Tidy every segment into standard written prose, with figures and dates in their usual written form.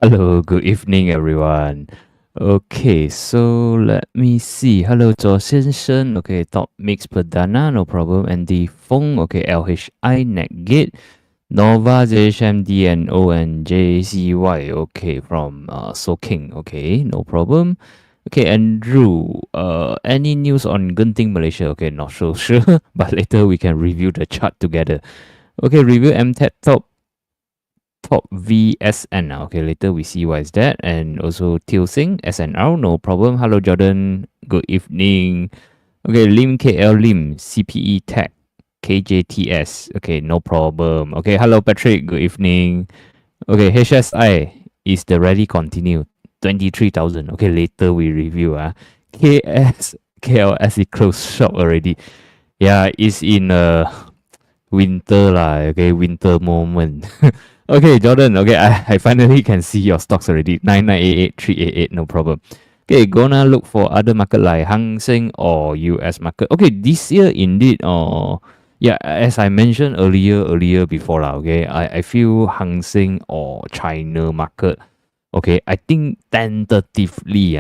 Hello, good evening, everyone. Okay, so let me see. Hello, 左先生. Okay, top mix perdana, no problem. Andy Fong. Okay, LHI Netgate. Nova JHMD and ONJCY. Okay, from Soking. Okay, no problem. Okay, Andrew. Any news on Genting Malaysia? Okay, not so sure, but later we can review the chart together. Okay, review MTED top VSN. Okay, later we see what is that. And also Tilsing SNR, no problem. Hello Jordan, good evening. Okay, Lim KL Lim, CPE Tech, KJTS. Okay, no problem. Okay, hello Patrick, good evening. Okay, HSI is the rally continue 23,000. Okay, later we review. KS KLSE closed shop already. Yeah, it's in winter lah. Okay, winter moment. Okay, Jordan. Okay, I finally can see your stocks already. 9988 388, no problem. Okay, gonna look for other market like Hang Seng or US market. Okay, this year indeed. Yeah, as I mentioned earlier before lah. Okay, I feel Hang Seng or China market. Okay, I think tentatively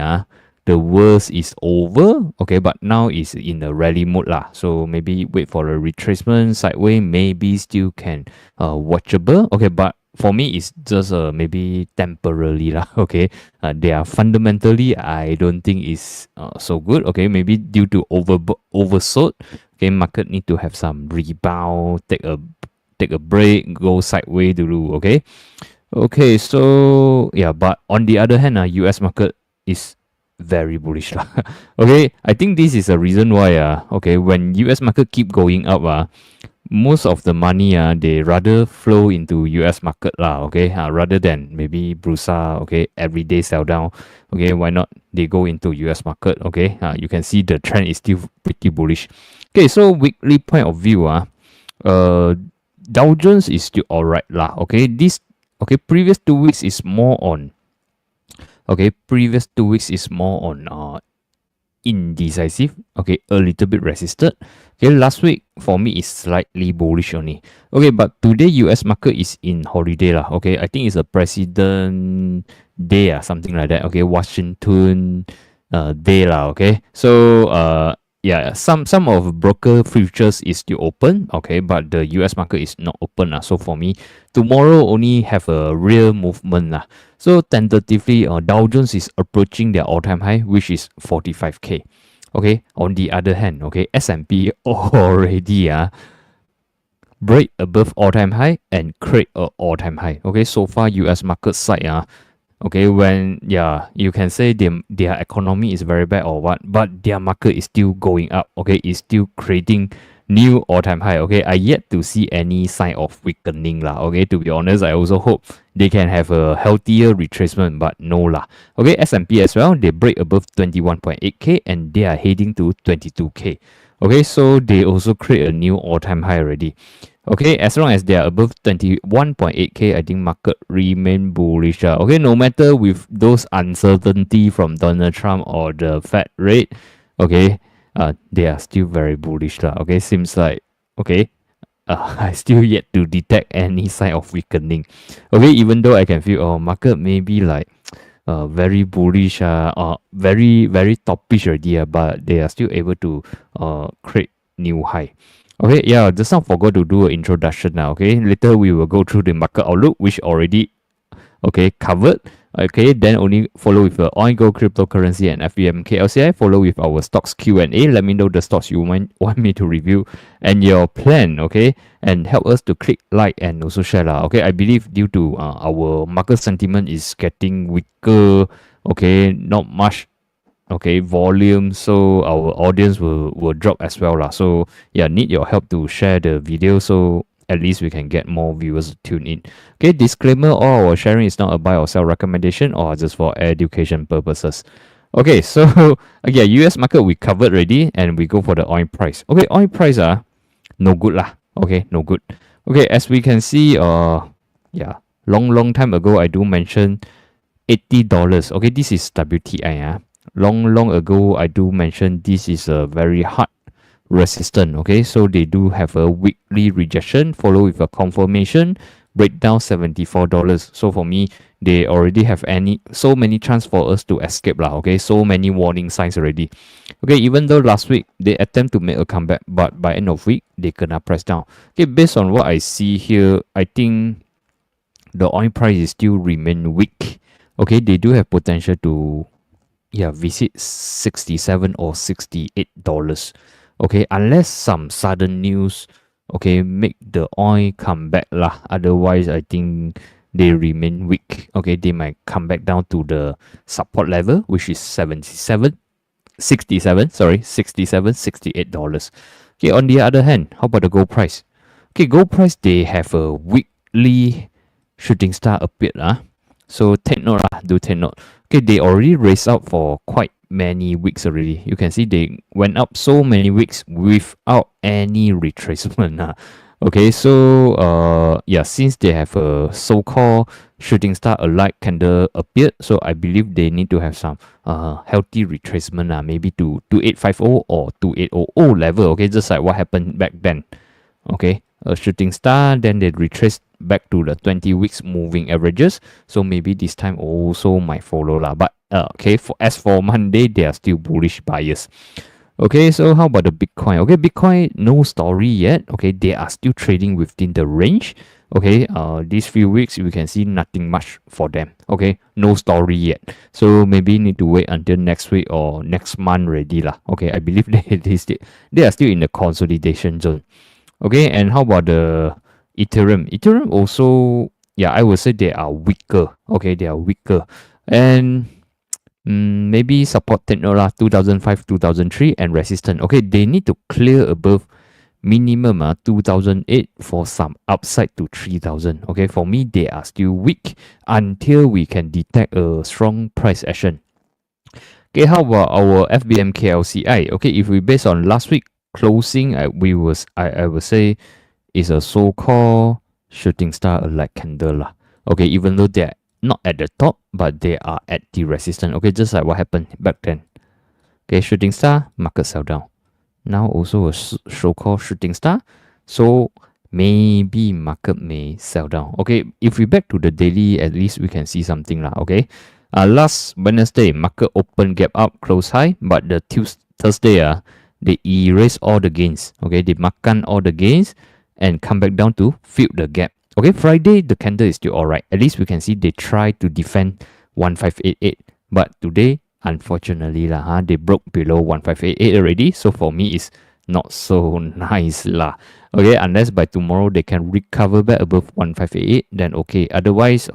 the worst is over. Okay, but now is in the rally mode lah. So maybe wait for a retracement sideway. Maybe still can watchable. Okay, but for me it's just maybe temporarily lah. Okay, they are fundamentally I don't think is so good. Okay, maybe due to oversold. Okay, market need to have some rebound. Take a break. Go sideways dulu. Okay. Okay, so yeah, but on the other hand, US market is very bullish lah. Okay, I think this is a reason why okay, when US market keep going up most of the money they rather flow into US market lah. Okay, rather than maybe Brusa. Okay, every day sell down. Okay, why not they go into US market? Okay, you can see the trend is still pretty bullish. Okay, so weekly point of view Dow Jones is still alright lah. Okay, previous 2 weeks is more on indecisive. Okay, a little bit resisted. Okay, last week for me is slightly bullish only. Okay, but today US market is in holiday lah. Okay, I think it's a president day something like that. Okay, Washington day lah. Okay, so yeah, some of broker futures is still open. Okay, but the US market is not open so for me tomorrow only have a real movement lah. So tentatively Dow Jones is approaching their all-time high, which is 45k. Okay, on the other hand, okay, S&P already break above all-time high and create a all-time high. Okay, so far US market side okay, when you can say their economy is very bad or what, but their market is still going up. Okay, is still creating new all-time high. Okay, I yet to see any sign of weakening lah. Okay, to be honest, I also hope they can have a healthier retracement, but no lah. Okay, S&P as well, they break above 21.8k and they are heading to 22k. Okay, so they also create a new all-time high already. Okay, as long as they are above 21.8k, I think market remain bullish. Okay, no matter with those uncertainty from Donald Trump or the Fed rate, okay, they are still very bullish lah. Okay, seems like okay, I still yet to detect any sign of weakening. Okay, even though I can feel market maybe like very bullish very topish already but they are still able to create new high. Okay, yeah, just now forgot to do an introduction now. Okay, later we will go through the market outlook, which already covered. Okay, then only follow with the oil, gold, cryptocurrency, and FBM KLCI. Follow with our stocks Q&A. Let me know the stocks you want me to review and your plan. Okay, and help us to click like and also share lah. Okay, I believe due to our market sentiment is getting weaker. Okay, not much volume, so our audience will drop as well lah. So yeah, need your help to share the video so at least we can get more viewers to tune in. Okay, disclaimer, all our sharing is not a buy or sell recommendation or just for education purposes. Okay, so yeah, US market we covered already and we go for the oil price. Okay, oil price no good lah. Okay, no good. Okay, as we can see yeah, long time ago I do mention $80. Okay, this is WTI long ago I do mention this is a very hard resistant. Okay, so they do have a weekly rejection follow with a confirmation breakdown $74. So for me they already have so many chance for us to escape lah. Okay, so many warning signs already. Okay, even though last week they attempt to make a comeback, but by end of week they gonna press down. Okay, based on what I see here, I think the oil price is still remain weak. Okay, they do have potential to visit 67 or $68. Okay, unless some sudden news make the oil come back lah. Otherwise, I think they remain weak. Okay, they might come back down to the support level, which is 67, $68. Okay, on the other hand, how about the gold price? Okay, gold price, they have a weekly shooting star appeared lah. So take note lah, do take note. Okay, they already raised up for quite many weeks already. You can see they went up so many weeks without any retracement. Okay, so since they have a so-called shooting star alike candle appeared, so I believe they need to have some healthy retracement, maybe to 2850 or 2800 level. Okay, just like what happened back then. Okay, a shooting star, then they retrace back to the 20 weeks moving averages. So maybe this time also might follow lah. But as for Monday, they are still bullish buyers. Okay, so how about the Bitcoin? Okay, Bitcoin, no story yet. Okay, they are still trading within the range. Okay, these few weeks we can see nothing much for them. Okay, no story yet. So maybe need to wait until next week or next month ready lah. Okay, I believe they are still in the consolidation zone. Okay, and how about the Ethereum? Ethereum also, I would say they are weaker. Okay, they are weaker. And maybe support techno 2005, 2003 and resistance. Okay, they need to clear above minimum 2008 for some upside to 3000. Okay, for me they are still weak until we can detect a strong price action. Okay, how about our FBM KLCI? Okay, if we base on last week closing, I would say is a so-called shooting star alike candle lah. Okay, even though they're not at the top, but they are at the resistance. Okay, just like what happened back then. Okay, shooting star, market sell down. Now also a so-called shooting star. So maybe market may sell down. Okay, if we back to the daily, at least we can see something lah. Okay, last Wednesday, market open gap up, close high, but the Thursday, they erase all the gains. Okay, they makan all the gains and come back down to fill the gap. Okay, Friday, the candle is still alright. At least we can see they try to defend 1588. But today, unfortunately, they broke below 1588 already. So for me, it's not so nice lah. Okay, unless by tomorrow they can recover back above 1588, then okay. Otherwise,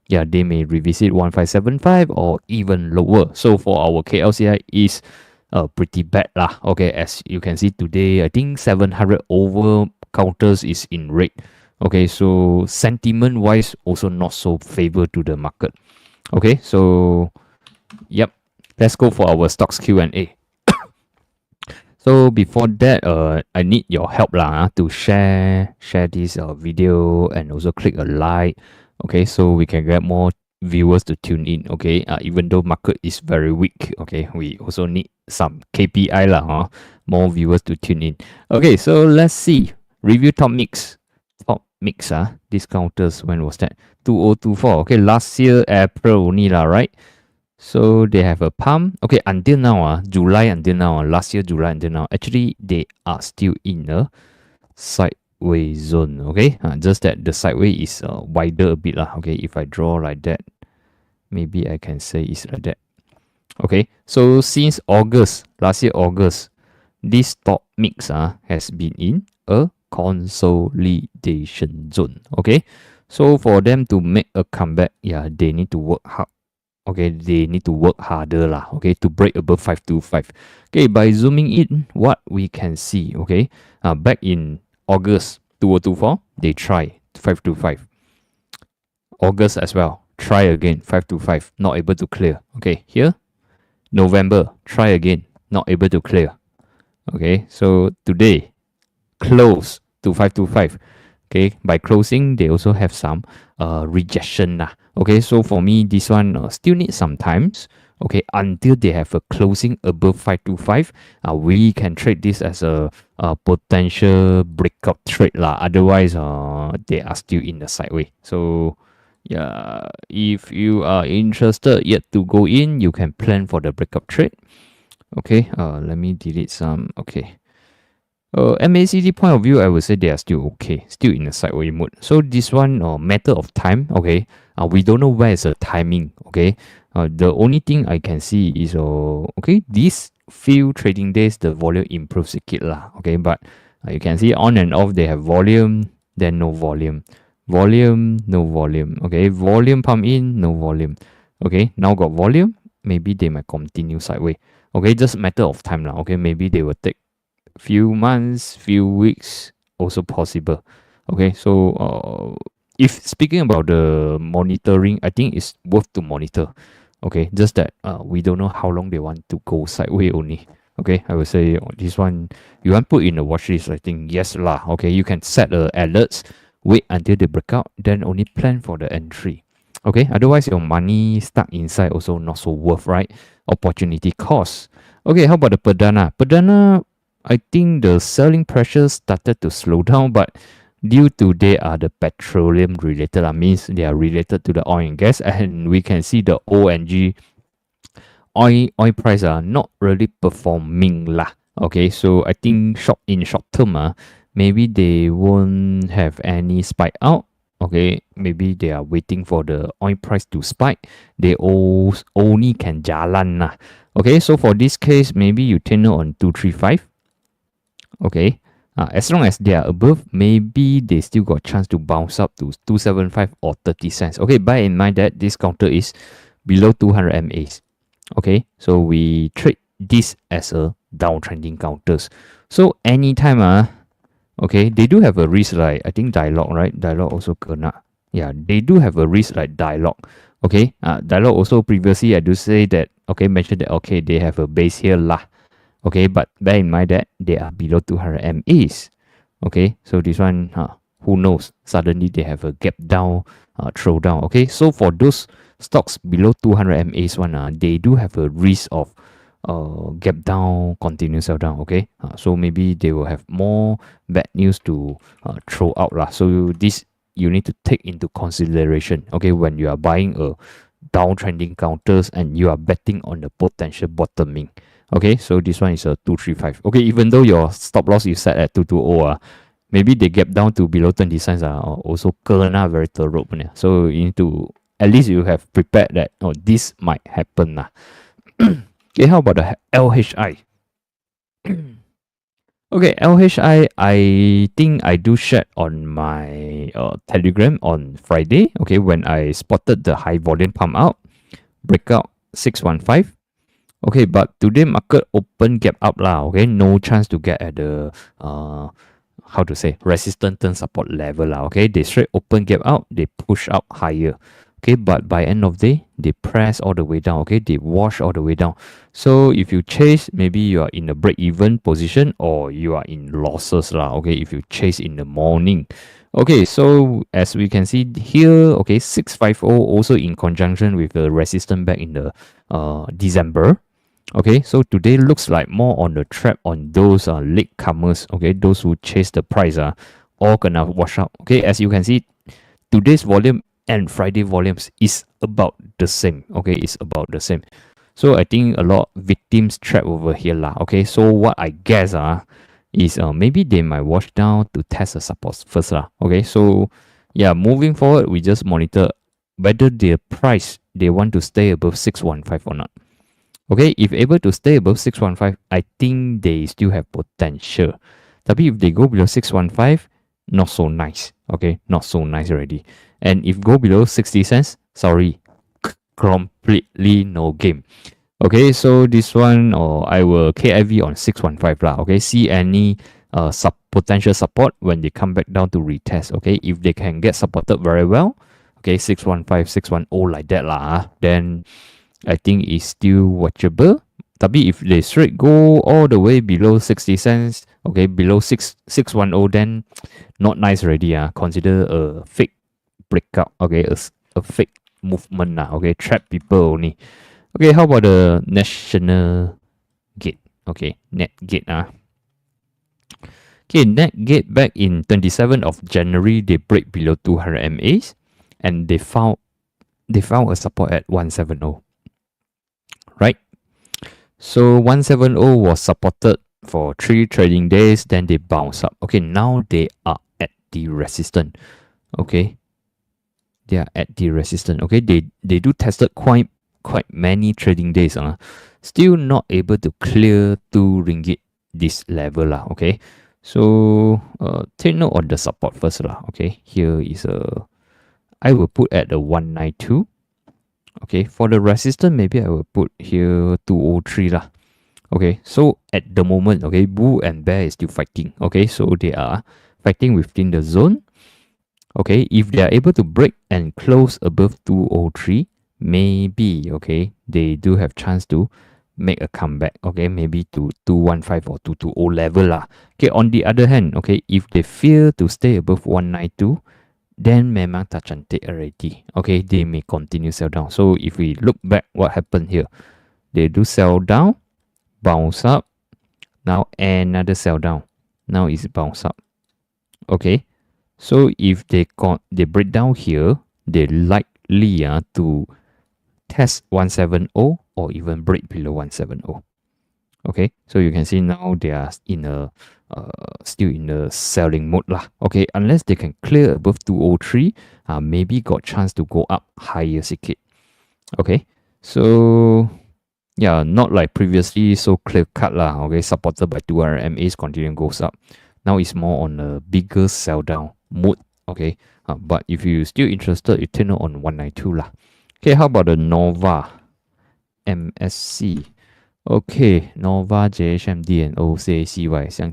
they may revisit 1575 or even lower. So for our KLCI is pretty bad lah. Okay, as you can see today, I think 700 over counters is in red. Okay, so sentiment wise also not so favor to the market. Okay, so let's go for our stocks Q&A. So before that, I need your help lah to share this video and also click a like. Okay, so we can get more viewers to tune in. Okay, even though market is very weak, okay, we also need some KPI lah, more viewers to tune in. Okay, so let's see. Review top mix. These counters, when was that? 2024. Okay, last year April only lah, right? So they have a pump. Okay, until now, July until now, last year July until now, actually they are still in a sideways zone. Okay, just that the sideways is wider a bit lah. Okay, if I draw like that, maybe I can say it's like that. Okay, so since August, last year August, this top mix has been in a consolidation zone. Okay, so for them to make a comeback, they need to work hard. Okay, they need to work harder lah. Okay, to break above 525. Okay, by zooming in, what we can see, okay, back in August 2024, they try 525. August as well, try again 525, not able to clear. Okay, here November, try again, not able to clear. Okay, so today close to 525. Okay, by closing they also have some rejection lah. Okay, so for me this one still need some times. Okay, until they have a closing above 525, we can trade this as a potential breakout trade lah. Otherwise they are still in the sideways. So Yeah, if you are interested yet to go in, you can plan for the breakup trade. Okay, let me delete some. Okay. MACD point of view, I would say they are still okay, still in a sideways mode. So this one, matter of time. Okay, we don't know where is the timing. Okay, the only thing I can see is okay, these few trading days the volume improves sikit lah. Okay, but you can see on and off they have volume, then no volume, volume, no volume. Okay, volume pump in, no volume. Okay, now got volume, maybe they might continue sideways. Okay, just matter of time lah. Okay, maybe they will take few months, few weeks, also possible. Okay, so if speaking about the monitoring, I think it's worth to monitor. Okay, just that we don't know how long they want to go sideways only. Okay, I would say this one you want put in a watch list. I think yes lah. Okay, you can set alerts, wait until they break out, then only plan for the entry. Okay, otherwise your money stuck inside also not so worth, right? Opportunity cost. Okay, how about the Perdana? Perdana, I think the selling pressure started to slow down, but due to they are the petroleum related, means they are related to the oil and gas, and we can see the ONG oil price are not really performing lah. Okay, so I think short term, maybe they won't have any spike out. Okay, maybe they are waiting for the oil price to spike. They only can jalan lah. Okay, so for this case, maybe you turn on 235. Okay, as long as they are above, maybe they still got chance to bounce up to 275 or 30 cents. Okay, bear in mind that this counter is below 200 MAs. Okay, so we trade this as a downtrending counters. So anytime, okay, they do have a risk like I think dialogue, right? Dialogue also kena. Yeah, they do have a risk like dialogue. Okay, dialogue also previously I do say that, okay, mentioned that, okay, they have a base here lah. Okay, but bear in mind that they are below 200 MAs. Okay, so this one, who knows? Suddenly they have a gap down, throw down. Okay, so for those stocks below 200 MAs one, they do have a risk of gap down, continue sell down. Okay, so maybe they will have more bad news to throw out lah. So this you need to take into consideration. Okay, when you are buying a downtrending counters and you are betting on the potential bottoming. Okay, so this one is a 235. Okay, even though your stop loss is set at 220, maybe they gap down to below 20 cents, also kena very teruk. So you need to, at least you have prepared that, this might happen. Okay, how about the LHI? Okay, LHI, I think I do share on my Telegram on Friday. Okay, when I spotted the high volume pump out, breakout 615. Okay, but today market open gap up lah. Okay, no chance to get at the how to say resistance turn support level lah. Okay, they straight open gap out, they push up higher. Okay, but by end of day, they press all the way down. Okay, they wash all the way down. So if you chase, maybe you are in a break-even position or you are in losses lah. Okay, if you chase in the morning. Okay, so as we can see here, okay, 650 also in conjunction with the resistance back in the December. Okay, so today looks like more on the trap on those latecomers. Okay, those who chase the price all gonna wash out. Okay, as you can see, today's volume and Friday volumes is about the same. Okay, it's about the same. So I think a lot of victims trapped over here lah. Okay, so what I guess is maybe they might wash down to test the support first lah. Okay, so yeah, moving forward, we just monitor whether the price they want to stay above 615 or not. Okay, if able to stay above 615, I think they still have potential. Tapi if they go below 615, not so nice. Okay, not so nice already. And if go below 60 cents, sorry, completely no game. Okay, so this one, I will KIV on 615 lah. Okay, see any potential support when they come back down to retest. Okay, if they can get supported very well, okay, 615, 610 like that lah. Then I think it's still watchable. Tapi if they straight go all the way below 60 cents, okay, below 610, then not nice already. Consider a fake breakout. Okay, a fake movement. Okay, trap people only. Okay, how about the national gate? Okay, net gate. Okay, net gate back in 27th of January, they break below 200 MAs. and they found a support at 170, right? So 170 was supported for 3 trading days, then they bounce up. Okay, now they are at the resistance. Okay, they are at the resistance. Okay, they do tested quite many trading days. Still not able to clear 2 ringgit this level lah. Okay, so take note on the support first lah. Okay, here is I will put at the 192. Okay, for the resistance maybe I will put here 203 lah. Okay, so at the moment, okay, bull and bear is still fighting. Okay, so they are fighting within the zone. Okay, if they are able to break and close above 203, maybe, okay, they do have chance to make a comeback. Okay, maybe to 215 or 220 level lah. Okay, on the other hand, okay, if they fail to stay above 192, then memang tak cantik already. Okay, they may continue sell down. So if we look back what happened here, they do sell down, bounce up, now another sell down, now it's bounce up. Okay, so if they break down here, they likely to test 170 or even break below 170. Okay, so you can see now they are in a still in the selling mode lah. Okay, unless they can clear above 203, maybe got chance to go up higher sikit. Okay, so yeah, not like previously so clear cut lah. Okay, supported by 200 MAs, continue goes up. Now it's more on a bigger sell down mode. Okay, but if you still interested, you turn on 192 lah. Okay, how about the Nova MSC? Okay, Nova JHM DNO CACY 想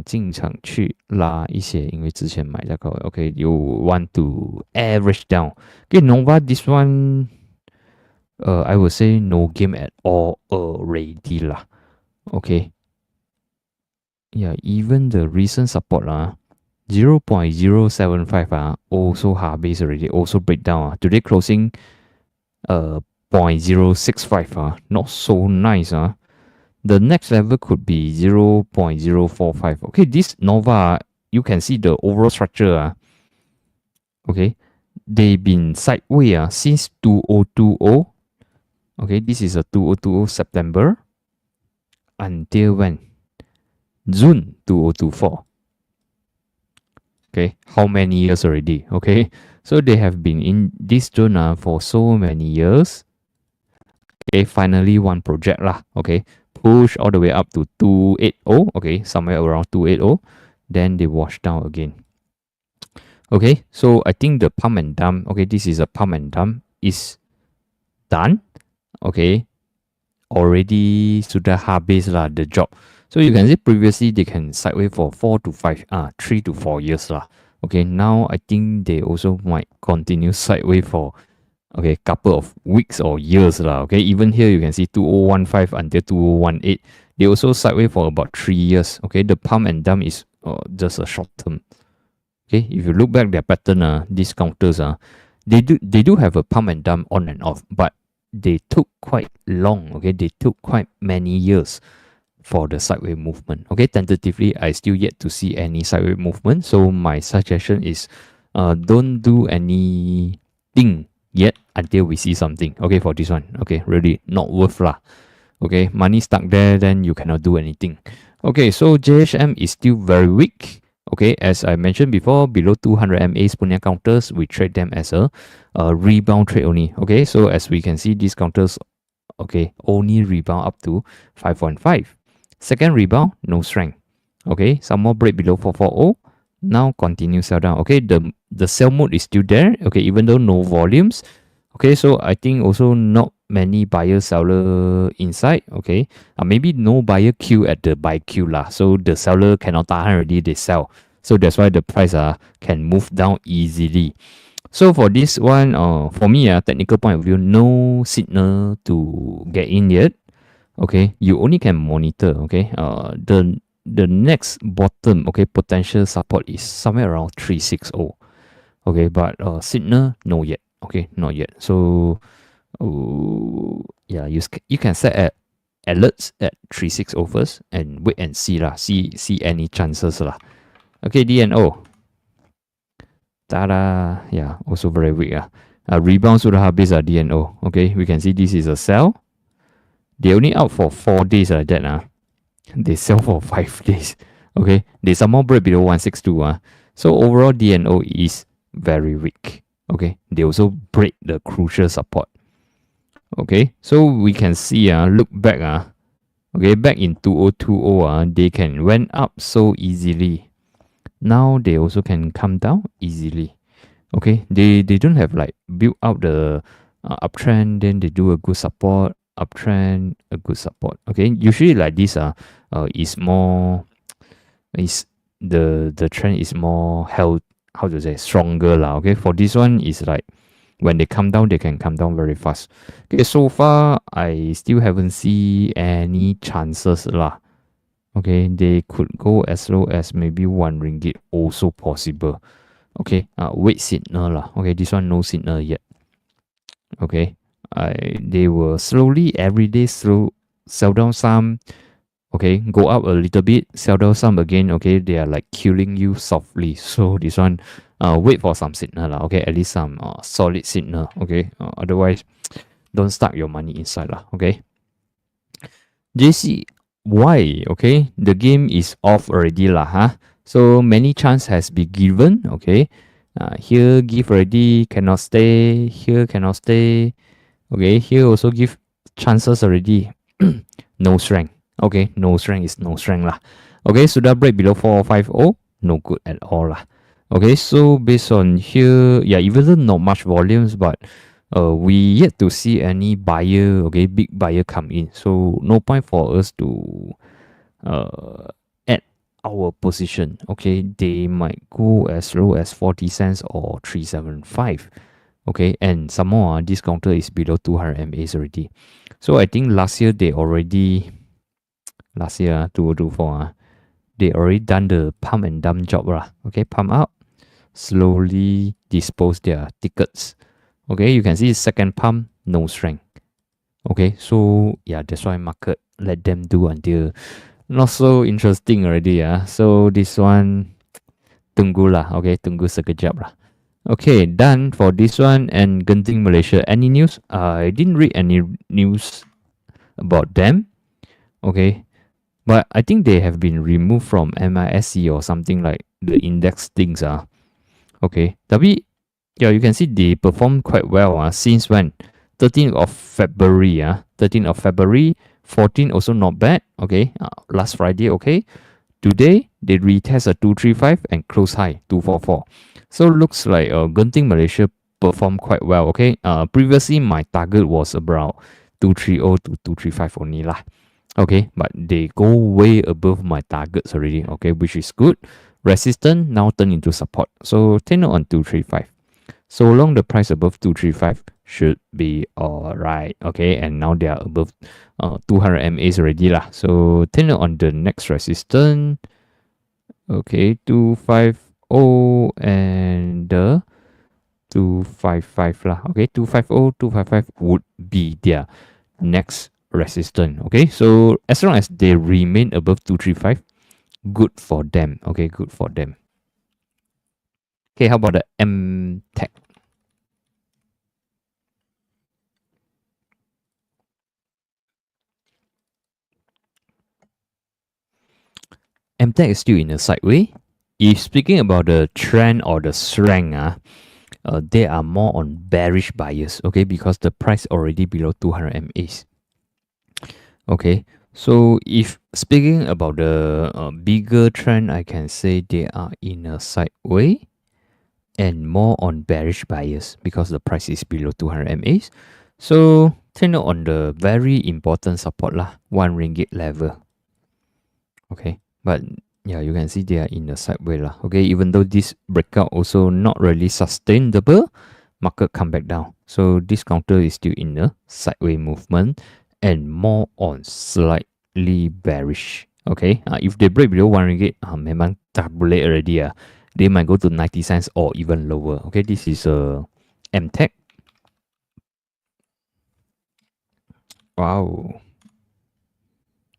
进场去拉一些，因为之前买这个。Okay, you want to average down. Okay, Nova this one, I would say no game at all already lah. Okay. Yeah, even the recent support 0.075 also habis already, also break down. Today closing 0.065 not so nice. The next level could be 0.045. Okay, this Nova, you can see the overall structure. Okay, they've been sideways since 2020. Okay, this is a 2020 September until when? June 2024. Okay, how many years already? Okay, so they have been in this zone for so many years. Okay, finally one project lah. Okay, push all the way up to 280. Okay, somewhere around 280. Then they wash down again. Okay, so I think the pump and dump. Okay, this is a pump and dump is done. Okay, already sudah habis lah the job. So you can see previously they can sideways for 3 to 4 years lah. Okay, now I think they also might continue sideways for couple of weeks or years lah. Okay, even here you can see 2015 until 2018. They also sideways for about 3 years. Okay, the pump and dump is just a short term. Okay, if you look back their pattern, these counters they do have a pump and dump on and off, but they took quite long. Okay, they took quite many years for the sideways movement. Okay, tentatively I still yet to see any sideways movement. So my suggestion is don't do anything yet until we see something. Okay, for this one. Okay, really not worth lah. Okay, money stuck there, then you cannot do anything. Okay, so JHM is still very weak. Okay, as I mentioned before, below 200 MAs punya counters, we trade them as a rebound trade only. Okay, so as we can see, these counters, okay, only rebound up to 5.5. Second rebound, no strength. Okay, some more break below 440. Now continue sell down. Okay, the sell mode is still there. Okay, even though no volumes. Okay, so I think also not many buyer seller inside. Okay, maybe no buyer queue at the buy queue lah. So the seller cannot tahan already, they sell. So that's why the price can move down easily. So for this one, for me, technical point of view, no signal to get in yet. Okay, you only can monitor. Okay, the next bottom, okay, potential support is somewhere around 360. Okay, but signal no yet. Okay, not yet. So yeah, you can set at alerts at 360 first and wait and see lah. See any chances lah. Okay, DNO. Tada! Yeah, also very weak. Rebound sudah habis DNO. Okay, we can see this is a sell. They only out for 4 days like that. They sell for 5 days. Okay, they somehow break below 162. So overall DNO is very weak. Okay, they also break the crucial support. Okay, so we can see look back okay, back in 2020 they can went up so easily. Now they also can come down easily. Okay, they don't have like build up the uptrend, then they do a good support, uptrend, a good support. Okay, usually like this is more is the trend is more held, how to say, stronger lah. Okay, for this one is like when they come down, they can come down very fast. Okay, so far I still haven't see any chances lah. Okay, they could go as low as maybe 1 ringgit, also possible. Okay, wait signal lah. Okay, this one no signal yet. Okay, they will slowly every day sell down some. Okay, go up a little bit, sell down some again. Okay, they are like killing you softly. So this one, wait for some signal lah. Okay, at least some solid signal. Okay, otherwise, don't stuck your money inside lah. Okay. JC, why? Okay, the game is off already lah. So many chance has been given. Okay, here give already cannot stay. Here cannot stay. Okay, here also give chances already. No strength. Okay, no strength is no strength lah. Okay, sudah break below 450, no good at all lah. Okay, so based on here, yeah, even though not much volumes, but we yet to see any buyer, okay, big buyer come in. So no point for us to add our position. Okay, they might go as low as 40 cents or 375. Okay, and some more, this counter is below 200 MAs already. So I think last year 2024, they already done the pump and dump job lah. Okay, pump up, slowly dispose their tickets. Okay, you can see second pump, no strength. Okay, so yeah, that's why market let them do until not so interesting already. So this one, tunggu lah. Okay, tunggu sekejap lah. Okay, done for this one. And Genting Malaysia, any news? I didn't read any news about them. Okay, but I think they have been removed from MISC or something like the index things. Okay, tapi yeah, you can see they perform quite well since when? 13th of February. 13th of February, 14 also not bad. Okay, last Friday, okay. Today, they retest a 235 and close high 244. So looks like Genting Malaysia performed quite well. Okay, previously my target was about 230 to 235 only lah. Okay, but they go way above my targets already. Okay, which is good. Resistance now turn into support. So 10 on 235. So long the price above 235 should be alright. Okay, and now they are above 200 MAs already lah. So 10 on the next resistance. Okay, 250 and the 255 lah. Okay, 250, 255 would be their next resistance. Okay, so as long as they remain above 235, good for them. Okay, good for them. Okay, how about the MTech? MTech is still in a sideways. If speaking about the trend or the strength, they are more on bearish bias. Okay, because the price already below 200 MAs. Okay, so if speaking about the bigger trend, I can say they are in a sideways and more on bearish bias because the price is below 200 MAs. So take note on the very important support lah, 1 ringgit level. Okay, but yeah, you can see they are in the sideways lah. Okay, even though this breakout also not really sustainable, market come back down. So this counter is still in the sideways movement and more on slightly bearish. Okay, if they break below 1 ringgit, memang tak boleh already. They might go to 90 cents or even lower. Okay, this is MTech. Wow.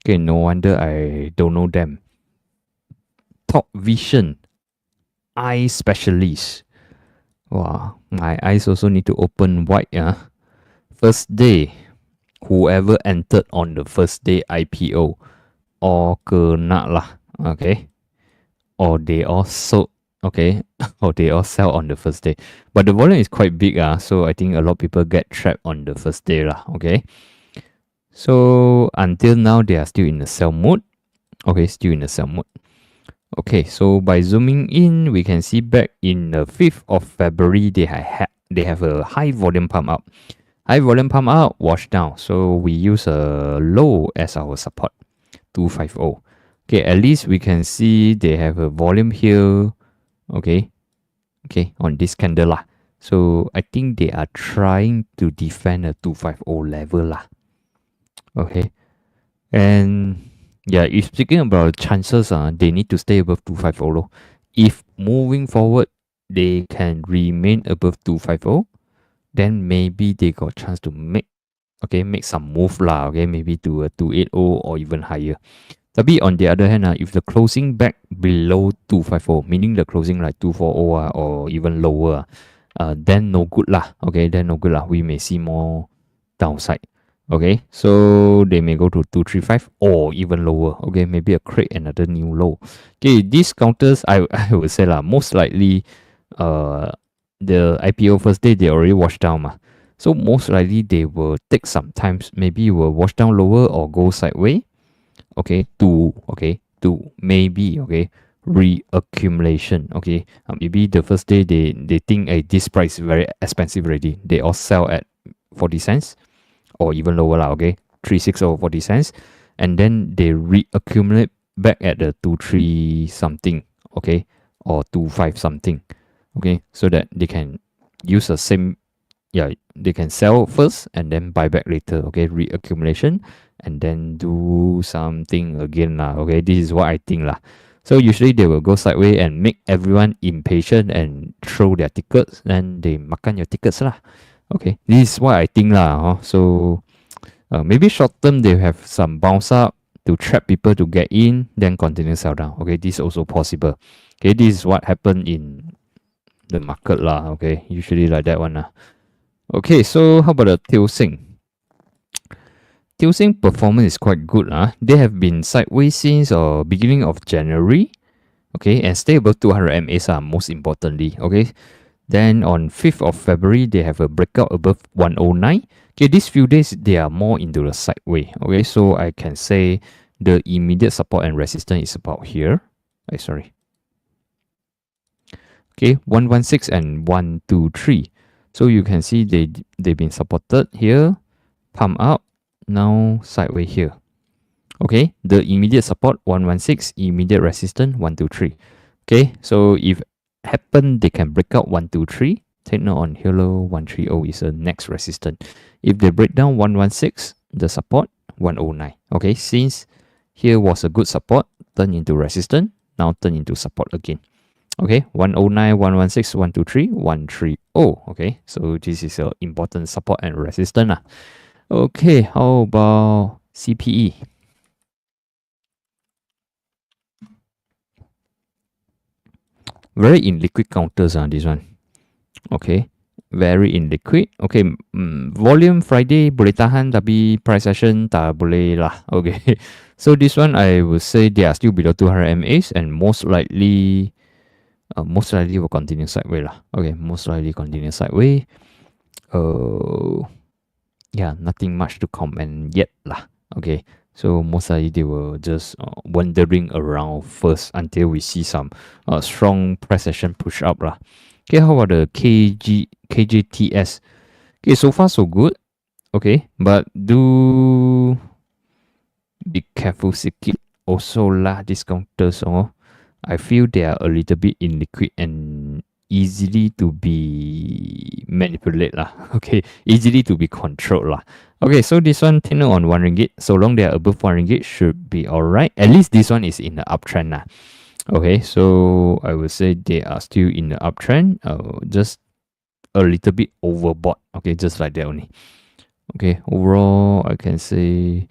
Okay, no wonder I don't know them. Top Vision, eye specialist. Wow, my eyes also need to open wide. First day, whoever entered on the first day IPO, all kena lah. Okay. Or they all sold. Okay. Or they all sell on the first day. But the volume is quite big. So I think a lot of people get trapped on the first day lah. Okay. So until now, they are still in the sell mode. Okay, still in the sell mode. Okay, so by zooming in, we can see back in the 5th of February, they have a high volume pump up. High volume pump up, wash down. So we use a low as our support, 250. Okay, at least we can see they have a volume here. Okay, on this candle lah. So I think they are trying to defend a 250 level lah. Okay, and yeah, if speaking about chances, they need to stay above 250. If moving forward, they can remain above 250, then maybe they got chance to make some move lah. Okay, maybe to a 280 or even higher. Tapi on the other hand, if the closing back below 250, meaning the closing like 240 or even lower, then no good lah. Okay, then no good lah. We may see more downside. Okay, so they may go to 235 or even lower. Okay, maybe create another new low. Okay, these counters, I would say lah, most likely, the IPO first day they already washed down ma. So most likely they will take some times, maybe will wash down lower or go sideways. Okay, to maybe reaccumulation. Okay, maybe the first day they think this price is very expensive already. They all sell at 40 cents or even lower lah. Okay, 36 or 40 cents, and then they reaccumulate back at the 23 something. Okay, or 25 something. Okay, so that they can use the same. Yeah, they can sell first and then buy back later. Okay, reaccumulation and then do something again lah. Okay, this is what I think lah. So usually they will go sideways and make everyone impatient and throw their tickets, then they makan your tickets lah. Okay, this is what I think lah. So maybe short term they have some bounce up to trap people to get in, then continue sell down. Okay, this is also possible. Okay, this is what happened in the market lah. Okay, usually like that one lah. Okay, so how about the Tilsing? Tilsing performance is quite good. They have been sideways since beginning of January. Okay, and stay above 200 MAs most importantly. Okay, then on 5th of February, they have a breakout above 109. Okay, these few days, they are more into the sideway. Okay, so I can say the immediate support and resistance is about here. Sorry. Okay, 116 and 123. So you can see they've been supported here, pump up, now sideways here. Okay, the immediate support 116, immediate resistance 123. Okay, so if happen they can break out 123, take note on here low 130 is the next resistance. If they break down 116, the support 109. Okay, since here was a good support, turn into resistance, now turn into support again. Okay, 109, 116, 123, 130. Okay, so this is an important support and resistance. Okay, how about CPE? Very illiquid counters this one. Okay, very illiquid. Okay, volume Friday boleh tahan tapi price action tak boleh lah. Okay, so this one I would say they are still below 200 MAs and most likely will continue sideways lah. Okay, most likely continue sideways. Yeah, nothing much to comment yet lah. Okay, so most likely they will just wandering around first until we see some strong price action push up lah. Okay, how about the KJTS? Okay, so far so good. Okay, but do be careful sikit also lah. These counters I feel they are a little bit illiquid and easily to be manipulated lah. Okay, easily to be controlled lah. Okay, so this one tenor on 1 ringgit. So long they are above 1 ringgit should be alright. At least this one is in the uptrend lah. Okay, so I would say they are still in the uptrend. Just a little bit overbought. Okay, just like that only. Okay, overall I can say.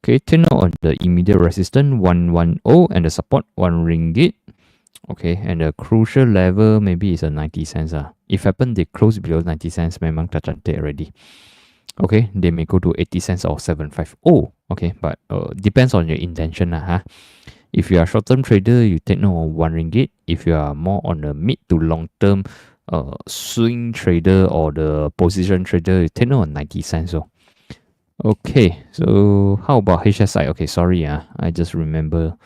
Okay, tenor on the immediate resistance 110 and the support 1 ringgit. Okay, and the crucial level maybe is a 90 cents. If happen they close below 90 cents, memang dah cantik already. Okay, they may go to 80 cents or 75. Oh, okay, but depends on your intention. If you are short-term trader, you take note of 1 ringgit. If you are more on the mid to long-term swing trader or the position trader, you take note of 90 cents. Okay, so how about HSI? Okay, sorry, I just remember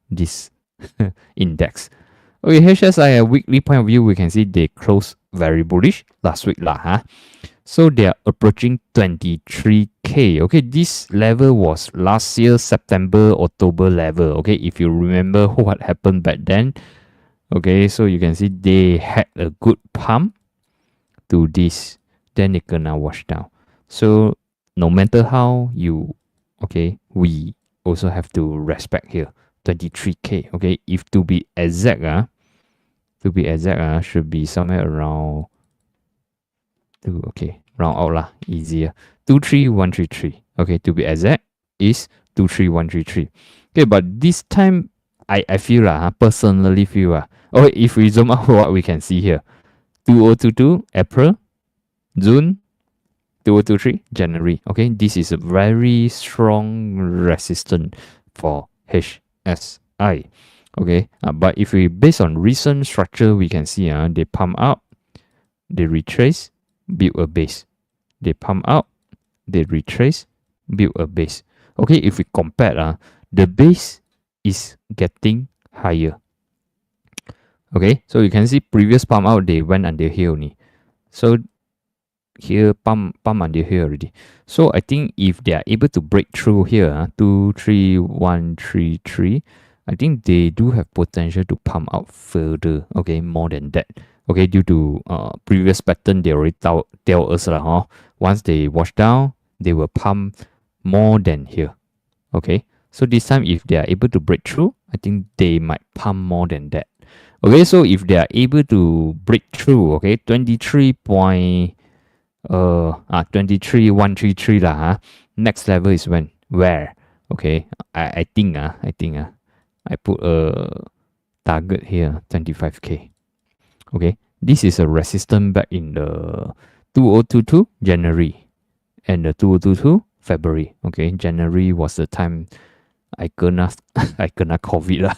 this index. Okay, HSI, a weekly point of view, we can see they closed very bullish last week lah. So they are approaching 23k. Okay, this level was last year September October level. Okay, if you remember what happened back then. Okay, so you can see they had a good pump to this, then they gonna wash down. So no matter how you, okay, we also have to respect here 23k. Okay, if to be exact, should be somewhere around round out lah, easier. 23133. Okay, to be exact is 23133. Okay, but this time I feel personally feel okay, if we zoom out what we can see here. 2022 April, June, 2023 January. Okay, this is a very strong resistance for HSI. Okay, but if we based on recent structure, we can see they pump up, they retrace, build a base. They pump out, they retrace, build a base. Okay, if we compare, the base is getting higher. Okay, so you can see previous pump out, they went until here only. So here pump until here already. So I think if they are able to break through here, 23133, I think they do have potential to pump out further. Okay, more than that. Okay, due to previous pattern, they already tell us once they wash down, they will pump more than here. Okay, so this time if they are able to break through, I think they might pump more than that. Okay, so if they are able to break through, okay, 23133 lah. Next level is where? Okay, I think I put a target here, 25k. Okay, this is a resistance back in the 2022 January and the 2022 February. Okay, January was the time I kena COVID lah.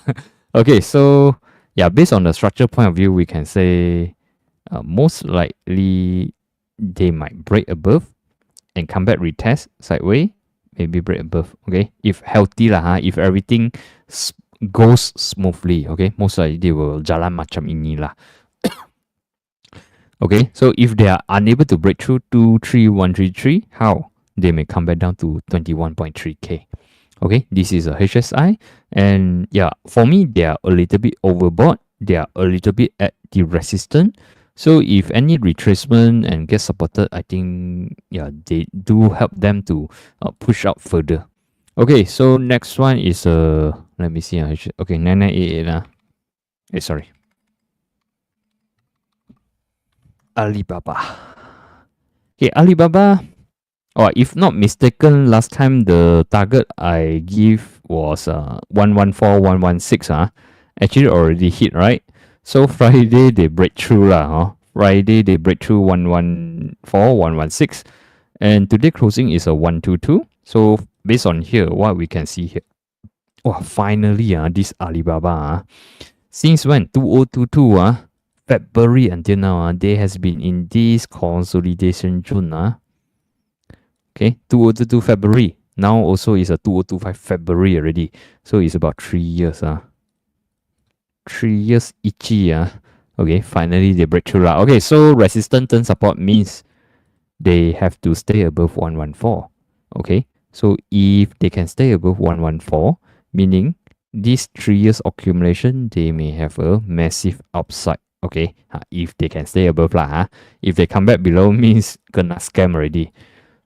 Okay, so yeah, based on the structure point of view, we can say most likely they might break above and come back retest sideways, maybe break above. Okay, if healthy lah, if everything goes smoothly, okay, most likely they will jalan macam ini lah. Okay, so if they are unable to break through 23133, how? They may come back down to 21.3k. Okay, this is a HSI, and yeah, for me they are a little bit overbought. They are a little bit at the resistance. So if any retracement and get supported, I think yeah, they do help them to push out further. Okay, so next one is let me see. Okay, 9988 sorry. Alibaba. Okay, Alibaba. If not mistaken, last time the target I give was 114, 116. Actually already hit, right? So Friday they break through lah. Friday they break through 114, 116, and today closing is a 122. So based on here, what we can see here. Finally this Alibaba since when 2022 February until now they has been in this consolidation zone Okay, 2022 February. Now also is a 2025 February already. So it's about 3 years 3 years itchy Okay, finally they break through lah. Okay, so resistance turn support means they have to stay above 114. Okay, so if they can stay above 114, meaning this 3 years accumulation, they may have a massive upside. Okay, if they can stay above lah. If they come back below, means gonna scam already.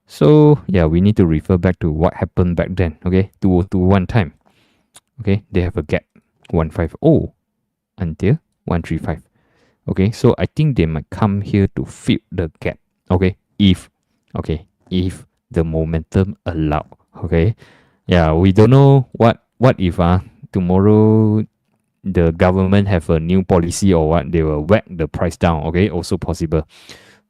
So yeah, we need to refer back to what happened back then. Okay, 2021 time. Okay, they have a gap 150 until 135. Okay, so I think they might come here to fill the gap. Okay, if the momentum allow. Okay, yeah, we don't know what if tomorrow the government have a new policy or what, they will whack the price down. Okay, also possible.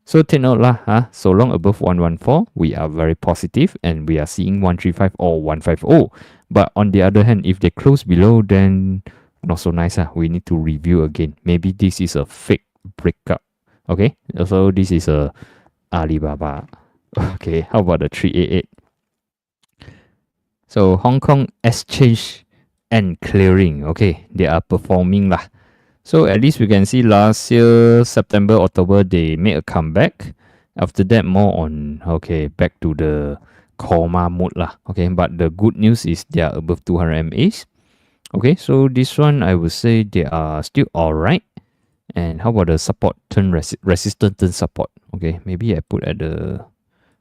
So take note lah, so long above 114, we are very positive and we are seeing 135 or 150. But on the other hand, if they close below, then not so nice. We need to review again. Maybe this is a fake breakup. Okay, so this is a Alibaba. Okay, how about the 388? So Hong Kong Exchange and Clearing. Okay, they are performing lah. So at least we can see last year, September, October, they made a comeback. After that, more on, okay, back to the coma mode lah. Okay, but the good news is they are above 200 MAs. Okay, so this one, I would say they are still alright. And how about the support turn resistance turn support? Okay, maybe I put at the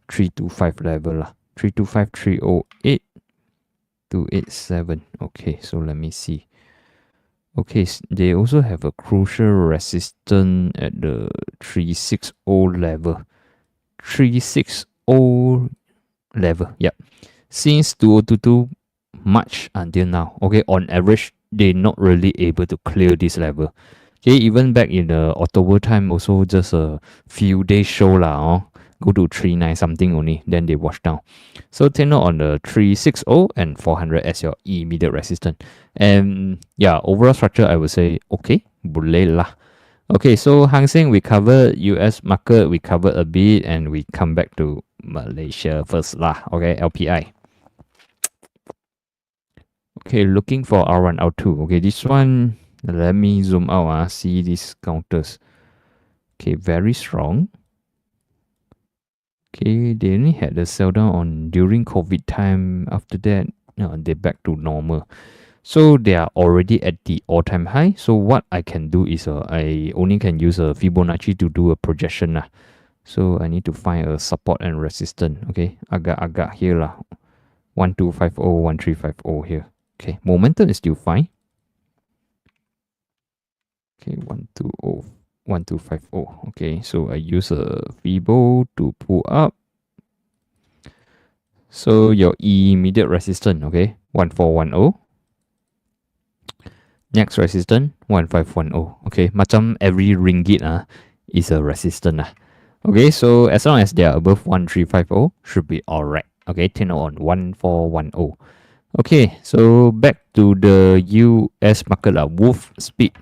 325 level lah. 325, 308, 287. Okay, so let me see. Okay, they also have a crucial resistance at the 360 level. 360 level, yep. Since 2022 March until now, okay, on average, they're not really able to clear this level. Okay, even back in the October time, also just a few days show lah, go to 39 something only, then they wash down. So take note on the 360 and 400 as your immediate resistance. And yeah, overall structure, I would say, okay, boleh lah. Okay, so Hang Seng, we covered US market, we covered a bit, and we come back to Malaysia first lah. Okay, LPI. Okay, looking for R1, R2. Okay, this one, let me zoom out, see these counters. Okay, very strong. Okay, they only had the sell down on during COVID time. After that, they're back to normal. So they are already at the all-time high. So what I can do is I only can use a Fibonacci to do a projection. So I need to find a support and resistance. Okay, agak here lah. 1250, 1350 here. Okay, momentum is still fine. Okay, 120, 1250. Okay, so I use a Fibo to pull up. So your immediate resistance, okay, 1410. Next resistance, 1510. Okay, macam every ringgit is a resistance. Okay, so as long as they are above 1350, should be alright. Okay, 10 on 1410. Okay, so back to the US market, Wolf Speed.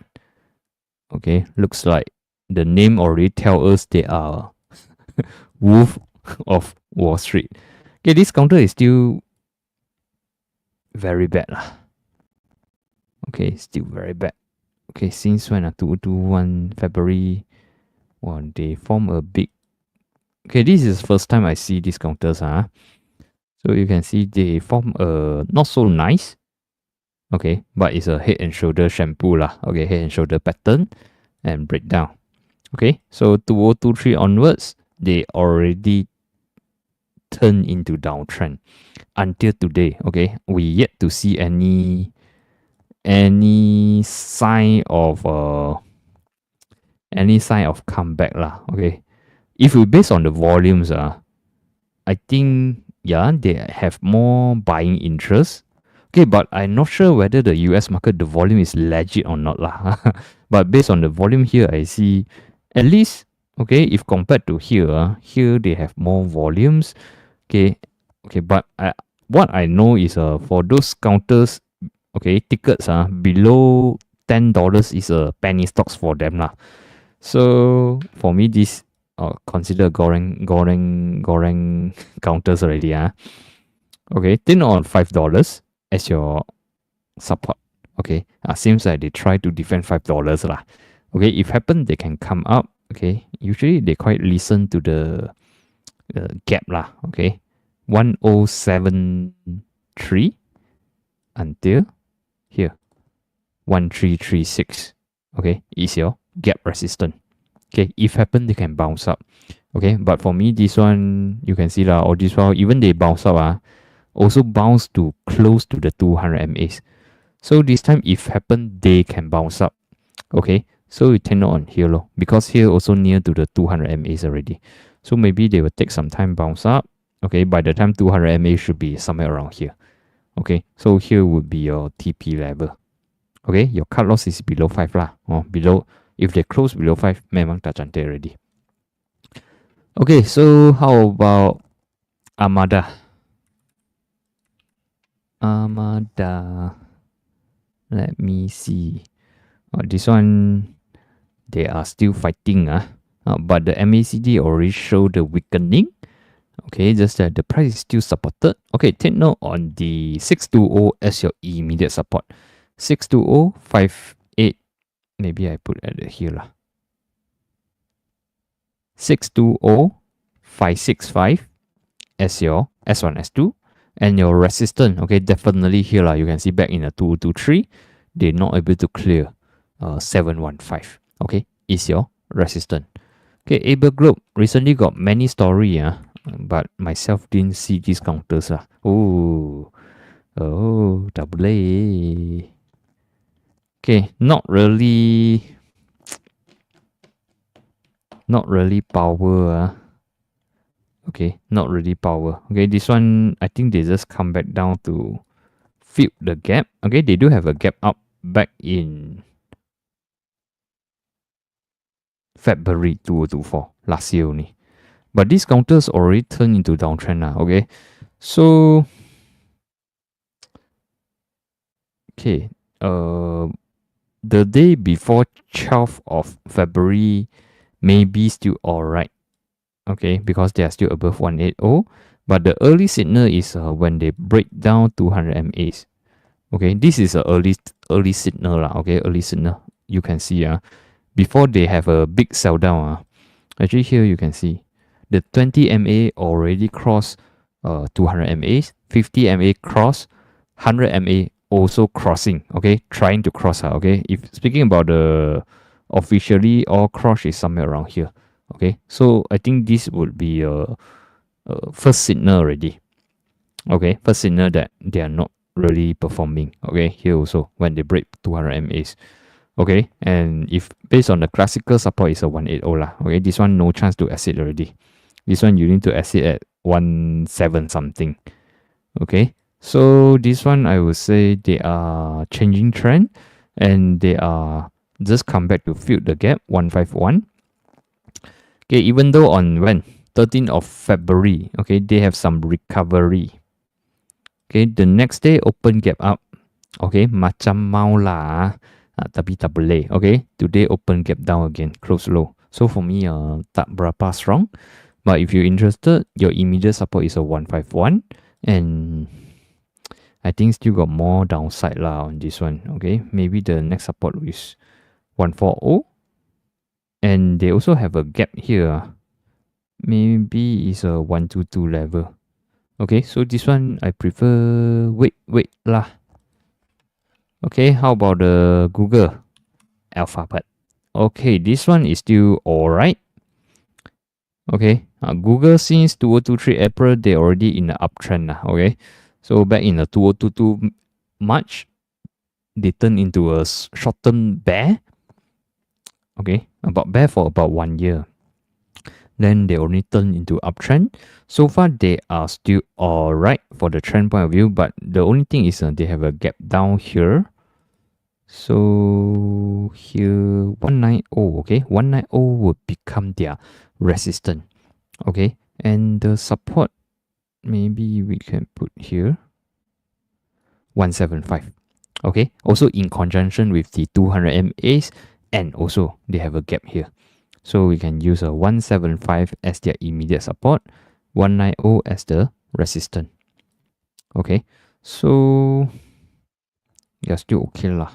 Okay, looks like the name already tells us they are Wolf of Wall Street. Okay, this counter is still very bad lah. Okay, still very bad. Okay, since when? 2021 February. Wow, they form a big... Okay, this is the first time I see these counters. So you can see they form a not so nice. Okay, but it's a head and shoulder shampoo lah. Okay, head and shoulder pattern and breakdown. Okay, so 2023 onwards, they already turn into downtrend until today. Okay, we yet to see any sign of comeback lah. Okay, if we base on the volumes, I think they have more buying interest. Okay, but I'm not sure whether the US market, the volume is legit or not lah. But based on the volume here, I see at least, okay, if compared to here, here they have more volumes. Okay, but what I know is for those counters, okay, tickets below $10 is a penny stocks for them lah. So for me, this consider goreng counters already. Okay, then on $5 as your support. Okay, seems like they try to defend $5 lah. Okay, if happen they can come up. Okay, usually they quite listen to the gap lah. Okay, 1073 until here 1336. Okay, is your gap resistance. Okay, if happen they can bounce up. Okay, but for me this one you can see lah, or this one even they bounce up also bounce to close to the 200 MAs. So this time if happen they can bounce up. Okay, so you turn on here low, because here also near to the 200 MAs already. So maybe they will take some time bounce up. Okay, by the time 200 MA should be somewhere around here. Okay, so here would be your TP level. Okay, your cut loss is below 5 lah. Below, if they close below 5, memang tak cantik already. Okay, so how about Armada? Let me see. This one, they are still fighting. But the MACD already showed the weakening. Okay, just that the price is still supported. Okay, take note on the 620 as your immediate support. 62058. Maybe I put at here lah. 620,565 as your S1, S2, and your resistance. Okay, definitely here lah. You can see back in a 2023, they're not able to clear 715. Okay, is your resistance. Okay, Able Globe recently got many story, but myself didn't see these counters. Oh, double A. Okay, not really power. Okay, not really power. Okay, this one, I think they just come back down to fill the gap. Okay, they do have a gap up back in February 2024, last year only. But these counters already turned into downtrend now. Okay, so okay, the day before 12th of February, maybe still alright. Okay, because they are still above 180. But the early signal is when they break down 200 MAs. Okay, this is a early signal lah. Okay, early signal. You can see before they have a big sell down. Actually here you can see the 20 MA already crossed 200 MAs, 50 MA cross, 100 MA also crossing. Okay, trying to cross. Okay, if speaking about the officially all cross is somewhere around here. Okay, so I think this would be a first signal already. Okay, first signal that they are not really performing. Okay, here also when they break 200 MAs. Okay, and if based on the classical support is a 180 lah. Okay, this one no chance to exit already. This one you need to exit at 17 something. Okay, so this one I would say they are changing trend and they are just come back to fill the gap 151. Okay, even though on when 13th of February, okay, they have some recovery. Okay, the next day open gap up. Okay, macam mau lah, tapi tak boleh. Okay, today open gap down again, close low. So for me, tak berapa strong. But if you're interested, your immediate support is a 151, and I think still got more downside lah on this one. Okay, maybe the next support is 140, and they also have a gap here. Maybe it's a 122 level. Okay, so this one I prefer wait lah. Okay, how about the Google Alphabet? Okay, this one is still alright. Okay, Google since 2023 April, they already in the uptrend. Okay, so back in the 2022 March, they turned into a short-term bear. Okay, about bear for about 1 year. Then they only turn into uptrend. So far, they are still alright for the trend point of view, but the only thing is they have a gap down here. So here 190, okay, 190 would become their resistance. Okay, and the support maybe we can put here 175. Okay, also in conjunction with the 200 MAs, and also they have a gap here. So we can use a 175 as their immediate support, 190 as the resistance. Okay, so yeah, still okay lah.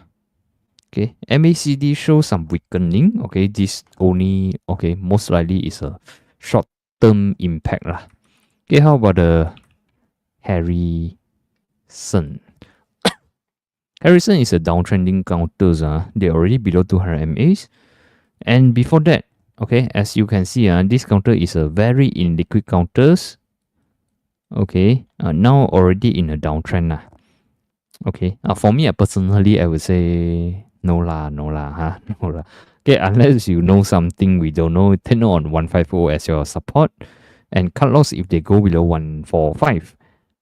Okay, MACD shows some weakening. Okay, this only, okay, most likely is a short-term impact lah. Okay, how about the Harrison? Harrison is a downtrending counters. They're already below 200 MAs. And before that, okay, as you can see, this counter is a very illiquid counters. Okay, now already in a downtrend. Okay, for me personally, I would say no lah. No lah. Okay, unless you know something we don't know, take note on 150 as your support, and cut loss if they go below 145.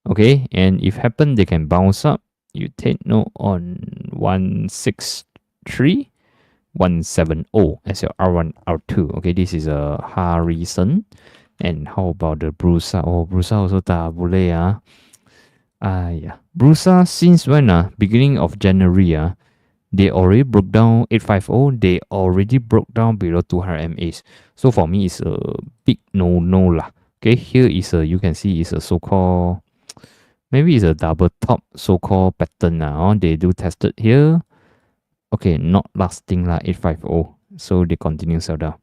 Okay, and if happen they can bounce up, you take note on 163 170 as your R1 R2. Okay, this is a Harrison. And how about the Brusa? Oh, Brusa also tak boleh yeah. Brusa since when beginning of January they already broke down 850. They already broke down below 200 MAs. So for me, it's a big no lah. Okay, here is a, you can see it's a so-called, maybe it's a double top so-called pattern now. They do tested here. Okay, not lasting lah 850. So they continue sell down.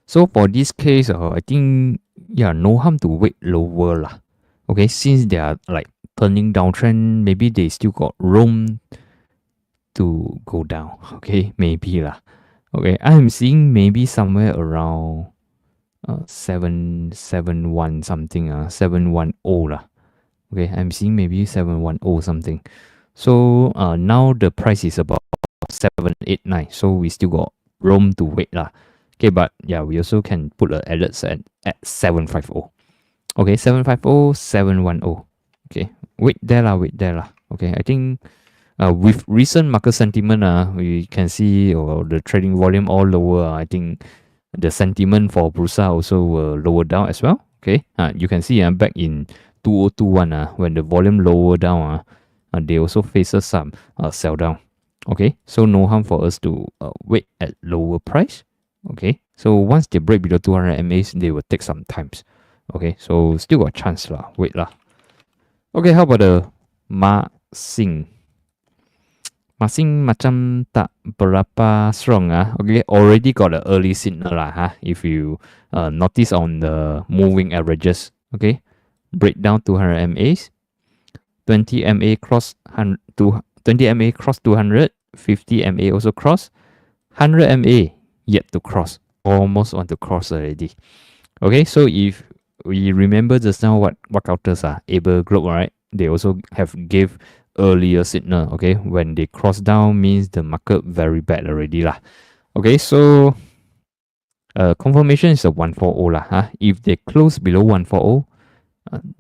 So for this case, I think yeah, no harm to wait lower lah. Okay, since they are like turning downtrend, maybe they still got room to go down. Okay, maybe lah. Okay, I'm seeing maybe somewhere around 771 something 710 lah. Okay, I'm seeing maybe 710 something. So now the price is about 789. So we still got room to wait lah. Okay, but yeah, we also can put an alert at 750. Okay, 750, 710. Okay, wait there lah. Okay, I think with recent market sentiment, we can see the trading volume all lower. I think the sentiment for Brusa also will lower down as well. Okay, you can see back in 2021 when the volume lower down, they also faces some sell down. Okay, so no harm for us to wait at lower price. Okay, so once they break below 200 MAs, they will take some times. Okay, so still got chance lah. Wait lah. Okay, how about the Masing? Masing macam tak berapa strong Okay, already got an early signal lah if you notice on the moving averages. Okay, break down 200 MAs, 20 MA cross 20 MA cross 200, 50 MA also cross, 100 MA yet to cross, almost want to cross already. Okay, so if we remember just now what counters Able Globe, right? They also have gave earlier signal. Okay, when they cross down means the market very bad already lah. Okay, so confirmation is a 140 lah. If they close below 140,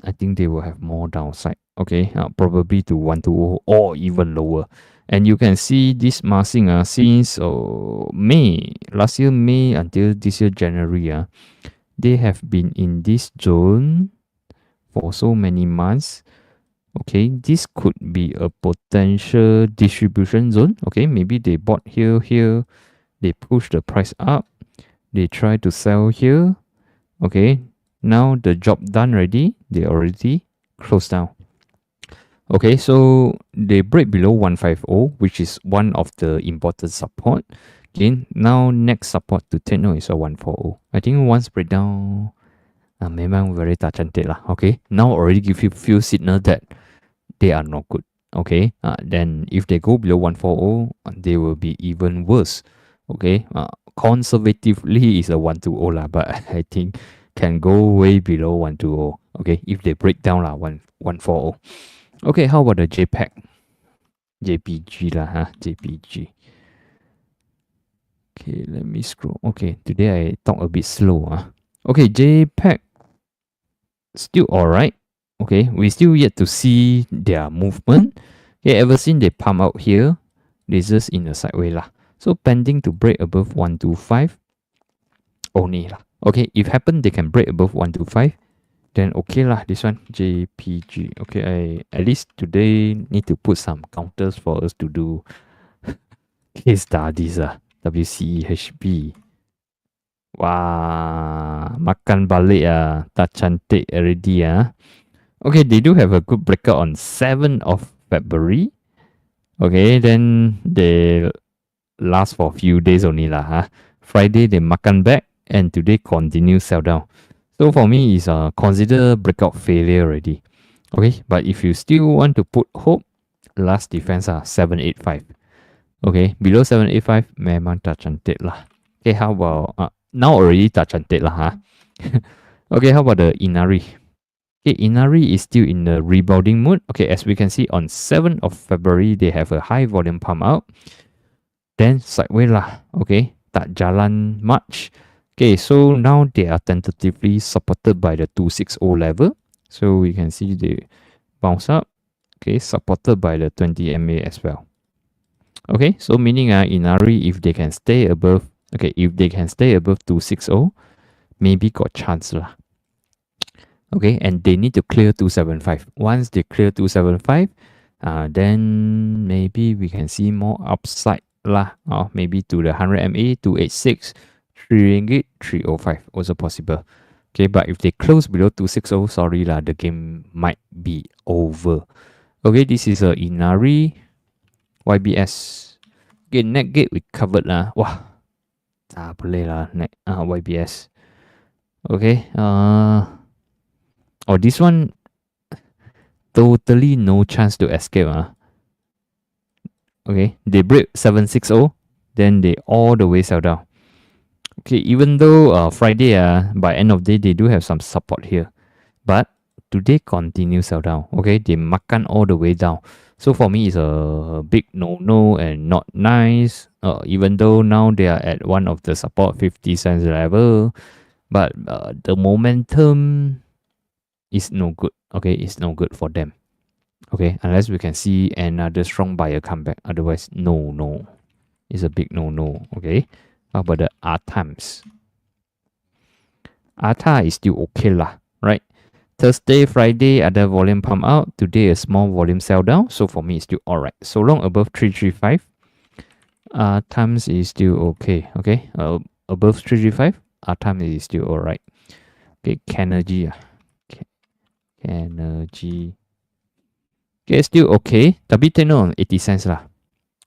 I think they will have more downside. Okay, probably to 120 or even lower. And you can see this Masing since May last year, May until this year January they have been in this zone for so many months. Okay, this could be a potential distribution zone. Okay, maybe they bought here, they push the price up, they try to sell here. Okay, now the job done already, they already closed down. Okay, so they break below 150, which is one of the important support. Okay, now next support to take note is a 140. I think once break down, memang very tak cantik lah. Okay, now already give you few signal that they are not good. Okay, then if they go below 140, they will be even worse. Okay, conservatively is a 120 lah, but I think can go way below 120. Okay, if they break down lah 140. Okay, how about the JPEG? JPG lah JPG. Okay, let me scroll. Okay, today I talk a bit slow Okay, JPEG still alright. Okay, we still yet to see their movement. Okay, ever since they pump out here, they just in a sideway lah. So pending to break above 125 only lah. Okay, if happen they can break above 125, then okay lah. This one JPG. Okay, I at least today need to put some counters for us to do case studies WCHB. Wah, makan balik tak cantik already Okay, they do have a good breakout on 7th of February. Okay, then they last for a few days only lah Friday they makan back and today continue sell down. So for me is consider breakout failure already. Okay, but if you still want to put hope, last defense 785. Okay, below 785 memang tak cantik lah. Okay, how about now already tak cantik lah Okay, how about the Inari? Okay, Inari is still in the rebounding mood. Okay, as we can see on 7th of February, they have a high volume pump out. Then sideways lah. Okay, tak jalan much. Okay, so now they are tentatively supported by the 260 level. So we can see they bounce up. Okay, supported by the 20 MA as well. Okay, so meaning Inari, if they can stay above, okay, if they can stay above 260, maybe got chance lah. Okay, and they need to clear 275. Once they clear 275, then maybe we can see more upside lah. Maybe to the 100 MA, 286, 3 ringgit, 305 also possible. Okay, but if they close below 260, sorry lah, the game might be over. Okay, this is a Inari YBS. Okay, net gate we covered lah. Wah, tak boleh lah net YBS. Okay, this one totally no chance to escape. Okay, they break 760, then they all the way sell down. Okay, even though Friday by end of day they do have some support here, but today continue sell down. Okay, they makan all the way down. So for me, it's a big no and not nice. Even though now they are at one of the support 50 cents level, but the momentum is no good. Okay, it's no good for them. Okay, unless we can see another strong buyer come back. Otherwise, no. It's a big no. Okay, how about the R times? ATA is still okay lah, right? Thursday, Friday, other volume pump out. Today, a small volume sell down. So for me, it's still alright. So long above 335, times is still okay. Okay, above 335, times is still alright. Okay, Energy. Energy. Okay, still okay. Tapi tenor on 80 cents lah.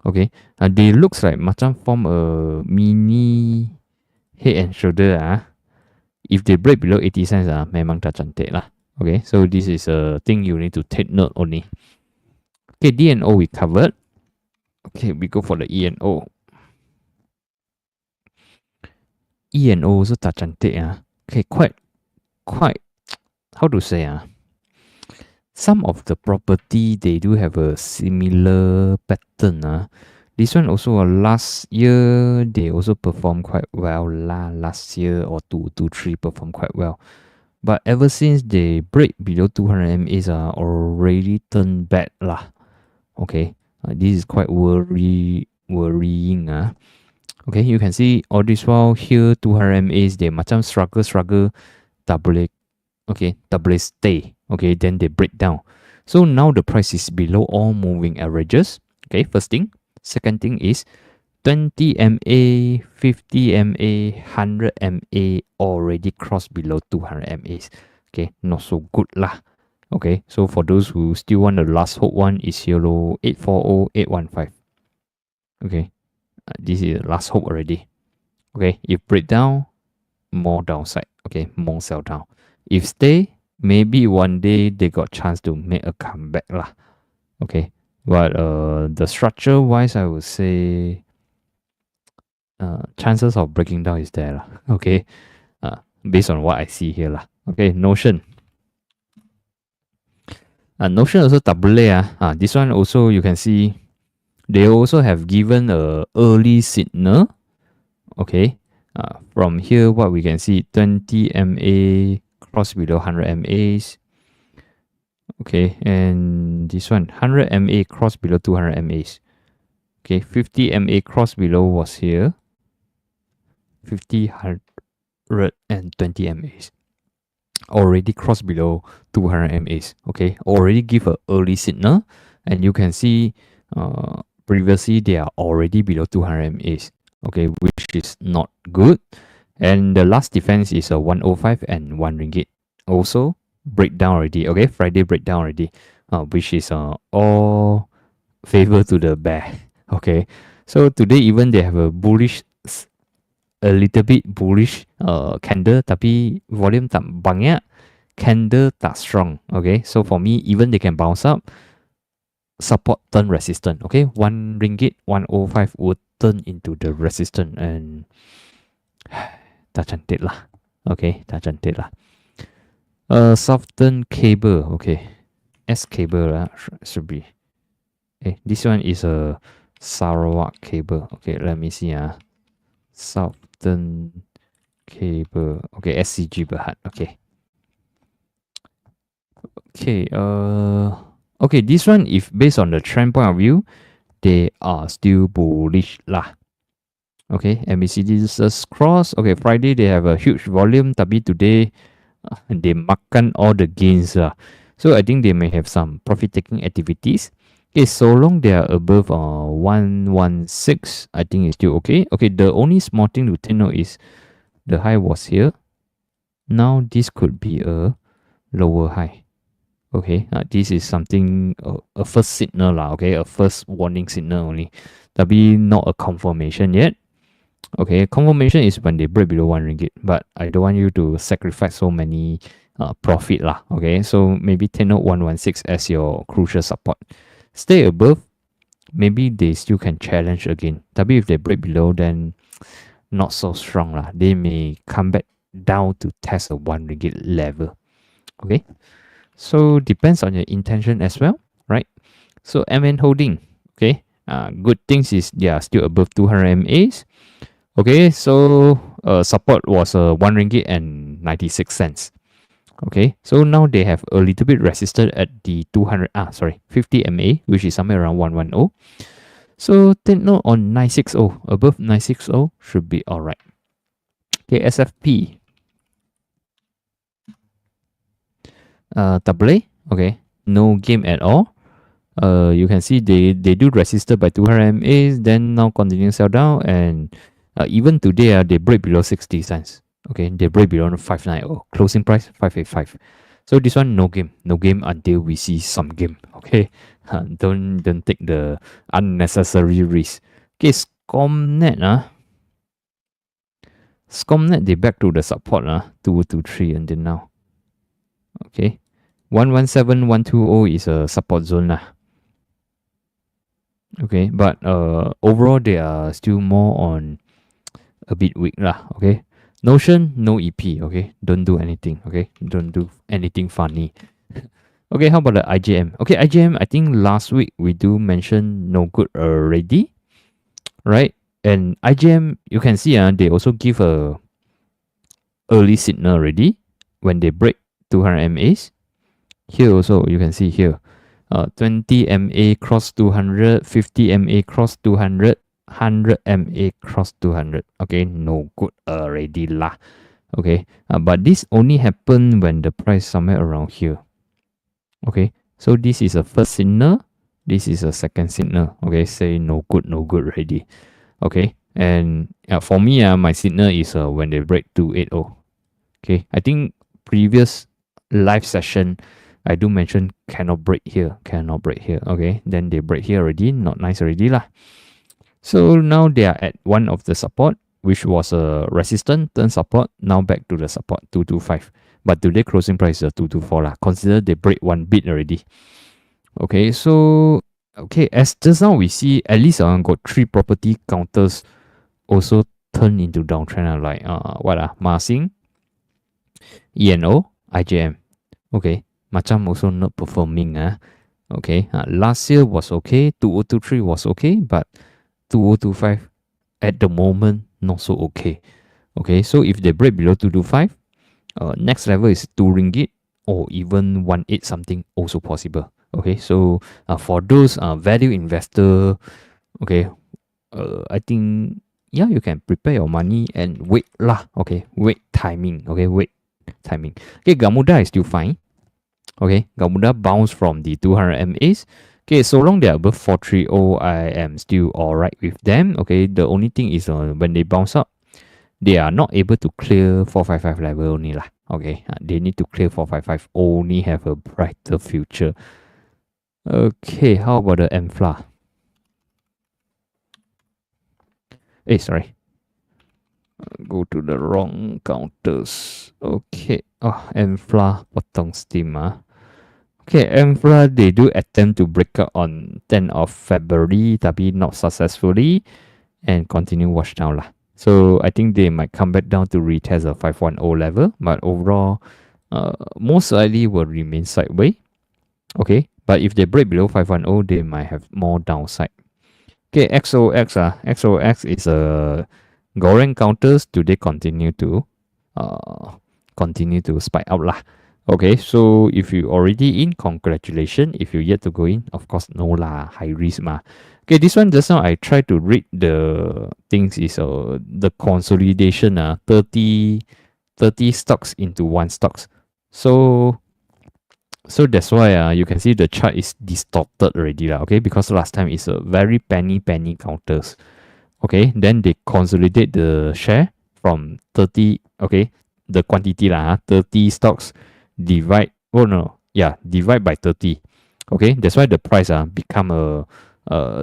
Okay, they looks like macam form a mini head and shoulder If they break below 80 cents memang dah cantik lah. Okay, so this is a thing you need to take note only. Okay, D&O we covered. Okay, we go for the E&O. E&O also tak cantik Okay, quite, how to say some of the property they do have a similar pattern This one also last year they also performed quite well last year or 2 3 performed quite well. But ever since they break below 200 MAs already turned bad lah. Okay, this is quite worrying Okay, you can see all this while here 200 MAs they macam struggle tak boleh stay. Okay, then they break down. So now the price is below all moving averages. Okay, first thing. Second thing is 20 MA, 50 MA, 100 MA already crossed below 200 MAs. Okay, not so good lah. Okay, so for those who still want the last hope one is here low 840, 815. Okay, this is the last hope already. Okay, if break down, more downside. Okay, more sell down. If stay, maybe one day they got chance to make a comeback lah. Okay, but the structure wise, I would say chances of breaking down is there lah. Okay, based on what I see here lah. Okay, Notion. Notion also tak boleh this one also you can see they also have given a early signal. Okay, from here what we can see 20 MA cross below 100 MAs. Okay, and this one 100 MA cross below 200 MAs. Okay, 50 MA cross below was here. 50, 100 and 20 MAs. Already crossed below 200 MAs. Okay, already give a early signal, and you can see previously they are already below 200 MAs. Okay, which is not good. And the last defense is a 105 and 1 ringgit. Also breakdown already. Okay, Friday breakdown already, which is all favor to the bear. Okay, so today even they have a bullish, a little bit bullish candle, tapi volume tak banyak, candle tak strong. Okay, so for me even they can bounce up, support turn resistant. Okay, 1 ringgit 105 would turn into the resistant, and tak cantik lah. Okay, tak cantik lah. Soften cable. Okay, S cable should be. This one is a Sarawak cable. Okay, let me see Soften cable. Okay, SCG Berhad. Okay. Okay, okay, this one, if based on the trend point of view, they are still bullish lah. Okay, MACD just cross. Okay, Friday they have a huge volume, tapi today they makan all the gains lah. So I think they may have some profit taking activities. Okay, so long they are above 116, I think it's still okay. Okay, the only small thing to take note is the high was here. Now this could be a lower high. Okay, this is something a first signal lah. Okay, a first warning signal only, tapi not a confirmation yet. Okay, confirmation is when they break below 1 ringgit, but I don't want you to sacrifice so many profit lah. Okay, so maybe 10.116 as your crucial support. Stay above, maybe they still can challenge again. Tapi if they break below, then not so strong lah. They may come back down to test a 1 ringgit level. Okay, so depends on your intention as well, right? So MN holding, okay. Good things is they are still above 200 MAs. Okay, so support was 1 ringgit and 96 cents. Okay, so now they have a little bit resisted at the 50 MA, which is somewhere around 110. So take note on 960, above 960 should be alright. Okay, SFP. Double A, okay, no game at all. You can see they do resisted by 200 MAs, then now continue sell down, and even today they break below 60 cents. Okay, they break below 590. Closing price 585. So this one no game until we see some game. Okay, don't take the unnecessary risk. Okay, Scomnet Scomnet they back to the support 223 until now. Okay, 117120 is a support zone Okay, but overall they are still more on a bit weak lah. Okay, Notion no EP. Okay, don't do anything. Okay, don't do anything funny. Okay, how about the IJM? Okay, IJM, I think last week we do mention no good already, right? And IJM, you can see they also give a early signal already when they break 200 MAs. Here also you can see here 20 MA cross 200, 50 MA cross 200, 100 MA cross 200. Okay, no good already lah. Okay, but this only happened when the price somewhere around here. Okay, so this is a first signal, this is a second signal. Okay, say no good already. Okay, and for me my signal is when they break 280. Okay, I think previous live session I do mention cannot break here. Okay, then they break here already, not nice already lah. So now they are at one of the support, which was a resistance, turn support, now back to the support 225. But today closing price is 224 lah. Consider they break one bit already. Okay, so as just now we see at least got 3 property counters also turn into downtrend like Marsing, ENO, IJM. Okay, macam also not performing Okay, last year was okay, 2023 was okay, but 2025 at the moment not so okay. Okay, so if they break below 225, next level is 2 ringgit or even 18 something also possible. Okay, so for those value investor, okay, I think you can prepare your money and wait lah. Okay, wait timing. Okay, wait timing. Okay, Gamuda is still fine. Okay, Gamuda bounced from the 200 MAs. Okay, so long they are above 430, I am still alright with them. Okay, the only thing is when they bounce up, they are not able to clear 455 level only lah. Okay, they need to clear 455, only have a brighter future. Okay, how about the MFLA? Sorry. Go to the wrong counters. Okay, MFLA potong steam Okay, MFLA they do attempt to break out on 10th of February, tapi not successfully, and continue wash down lah. So I think they might come back down to retest a 510 level, but overall, most likely will remain sideways. Okay, but if they break below 510, they might have more downside. Okay, XOX is a Goreng counters today continue to spike out lah. Okay, so if you already in, congratulations. If you yet to go in, of course, no lah, high risk ma. Okay, this one just now I try to read the things is the consolidation 30 stocks into one stocks. So that's why you can see the chart is distorted already lah. Okay, because last time it's a very penny counters. Okay, then they consolidate the share from 30. Okay, the quantity lah, 30 stocks divide. Oh no, yeah, divide by 30. Okay, that's why the price become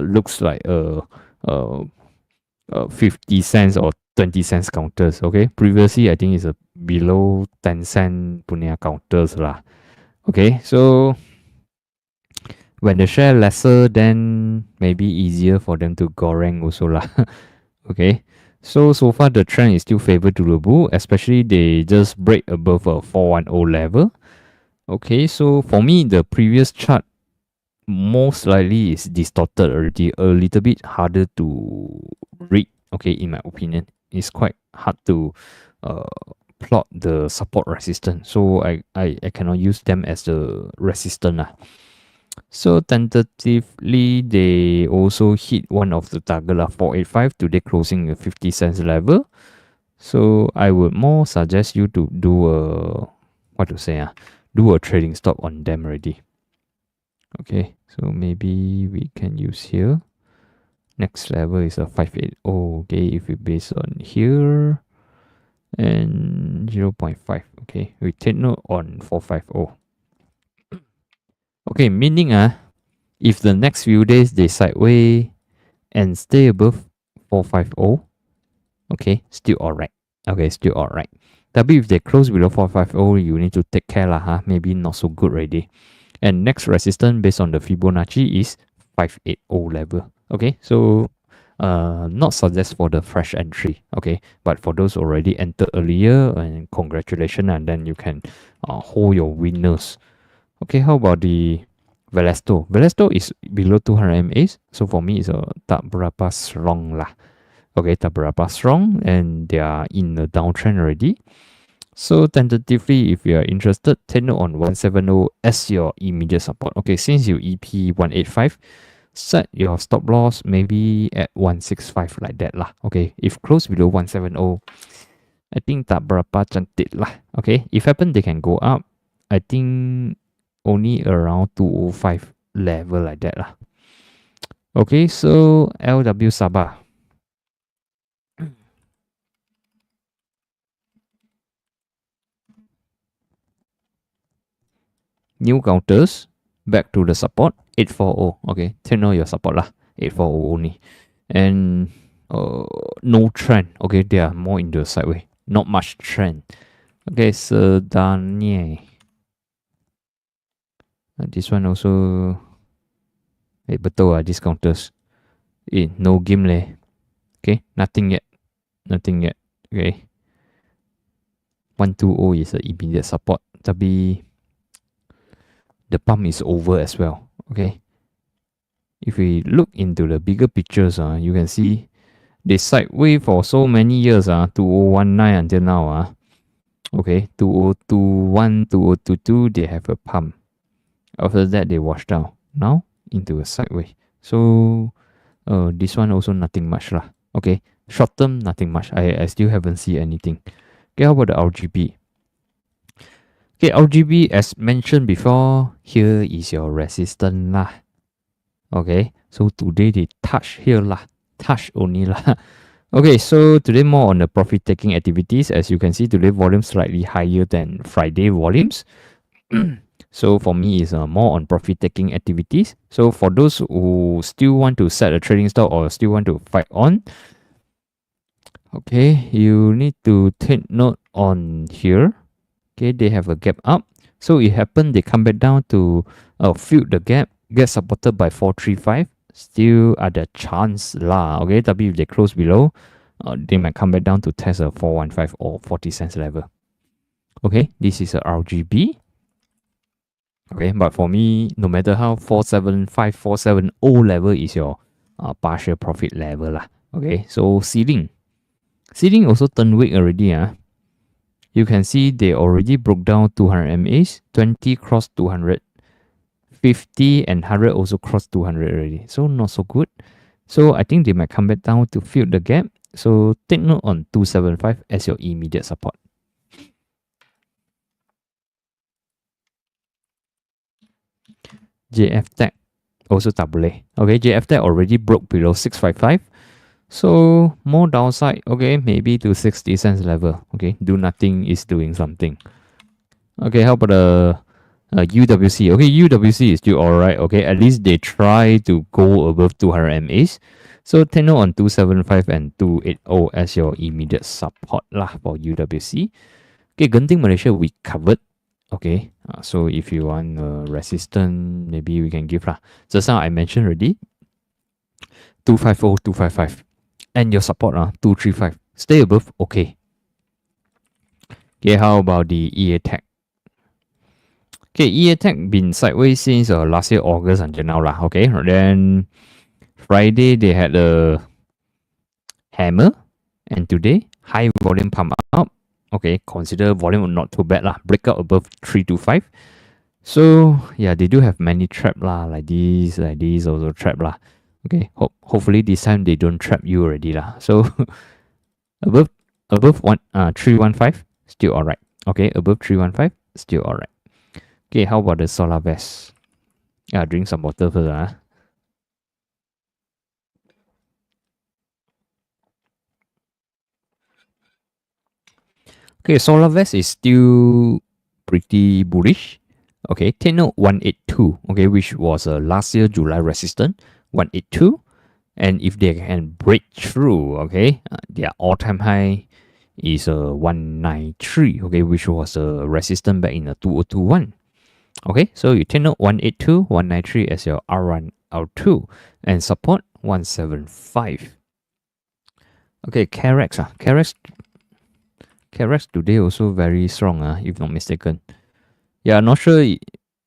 looks like a 50 cents or 20 cents counters. Okay, previously I think it's a below 10 cent punya counters lah. Okay, so when the share lesser, then maybe easier for them to goreng also lah. Okay, so far the trend is still favor to the bull, especially they just break above a 410 level. Okay, so for me the previous chart most likely is distorted already, a little bit harder to read. Okay, in my opinion, it's quite hard to plot the support resistance, so I cannot use them as the resistance lah. So tentatively, they also hit one of the target lah, 485. Today closing a 50 cents level. So I would more suggest you to do do a trading stop on them already. Okay, so maybe we can use here. Next level is a 580. Okay, if we base on here and 0.5. Okay, we take note on 450. Okay, meaning if the next few days they sideways and stay above 450, okay, still alright. Okay, still alright. But if they close below 450, you need to take care lah, maybe not so good already. And next resistance based on the Fibonacci is 580 level. Okay, so not suggest for the fresh entry. Okay, but for those already entered earlier, and congratulations, and then you can hold your winners. Okay, how about the Velesto? Velesto is below 200 MAs, so for me it's a tak berapa strong lah. Okay, tak berapa strong, and they are in the downtrend already. So tentatively, if you are interested, take note on 170 as your immediate support. Okay, since you EP 185, set your stop loss maybe at 165 like that lah. Okay, if close below 170, I think tak berapa cantik lah. Okay, if happen they can go up, I think only around 205 level like that lah. Okay, so LW Sabah. New counters, back to the support, 840. Okay, take note your support lah, 840 only. And no trend. Okay, they are more in the sideways. Not much trend. Okay, Sedanye. This one also betul lah, these counters. No game leh. Okay, nothing yet. Okay, 120 is an immediate support, tapi the pump is over as well. Okay, if we look into the bigger pictures, you can see they sideways for so many years, 2019 until now. Okay, 2021, 2022, they have a pump. After that, they washed down. Now, into a sideways. So, this one also nothing much lah. Okay, short term, nothing much. I still haven't seen anything. Okay, how about the RGB? Okay, RGB, as mentioned before, here is your resistance lah. Okay, so today they touch here lah. Touch only lah. Okay, so today more on the profit taking activities. As you can see, today volume slightly higher than Friday volumes. So for me, it's more on profit taking activities. So for those who still want to set a trading stop or still want to fight on, okay, you need to take note on here. Okay, they have a gap up. So it happened, they come back down to fill the gap, get supported by 435. Still ada chance lah. Okay, tapi if they close below, they might come back down to test a 415 or 40 cents level. Okay, this is a RGB. Okay, but for me, no matter how 475, 470 level is your partial profit level lah. Okay, so ceiling also turn weak already. You can see they already broke down 200 MAs, 20 cross 200, 50 and 100 also crossed 200 already. So not so good. So I think they might come back down to fill the gap. So take note on 275 as your immediate support. JF Tech also tak boleh. Okay, JF Tech already broke below 655. So more downside, okay, maybe to 60 cents level. Okay, do nothing is doing something. Okay, how about UWC? Okay, UWC is still alright. Okay, at least they try to go above 200 MAs. So take note on 275 and 280 as your immediate support lah for UWC. Okay, Genting Malaysia we covered. Okay, so if you want resistance, maybe we can give lah. Just now I mentioned already. 250, 255. And your support 235. Stay above, okay. Okay, how about the EA Tech? Okay, EA Tech been sideways since last year August until now lah. Okay, then Friday they had a hammer, and today high volume pump up. Okay, consider volume not too bad lah. Breakout above 325. So yeah, they do have many trap lah, like these also trap lah. Okay, hopefully this time they don't trap you already lah. So above 315 still alright. Okay, above 315 still alright. Okay, how about the solar vest? Drink some water first. Okay, solar vest is still pretty bullish. Okay, take note 182. Okay, which was last year July resistance 182, and if they can break through, okay, their all-time high is 193. Okay, which was a resistance back in 2021. Okay, so you take note 182, 193 as your R1, R2, and support 175. Okay, Carex. Carex today also very strong, if not mistaken. Yeah, not sure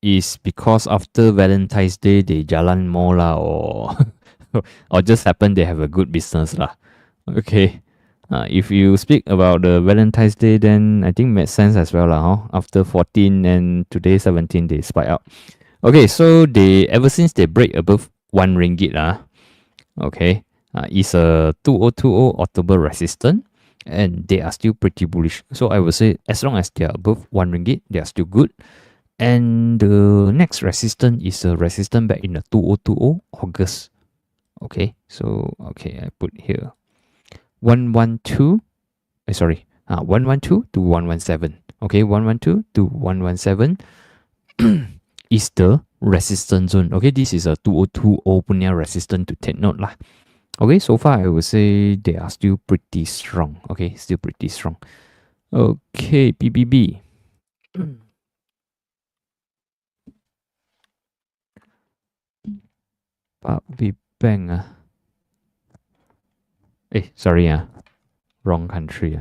is because after Valentine's Day they jalan more lah, or or just happen they have a good business lah. Okay. If you speak about the Valentine's Day, then I think makes sense as well lah. Huh? After 14 and today 17, they spike out. Okay, so they ever since they break above 1 ringgit okay, is a 2020 October resistant, and they are still pretty bullish. So I would say as long as they are above 1 ringgit, they are still good. And the next resistance is a resistance back in the 2020 August. Okay, so okay, I put here 112. 112 to 117. Okay, 112 to 117 is the resistance zone. Okay, this is a 2020 punya resistance to take note lah. Okay, so far I would say they are still pretty strong. Okay, still pretty strong. Okay, PBB. PBB Bank sorry wrong country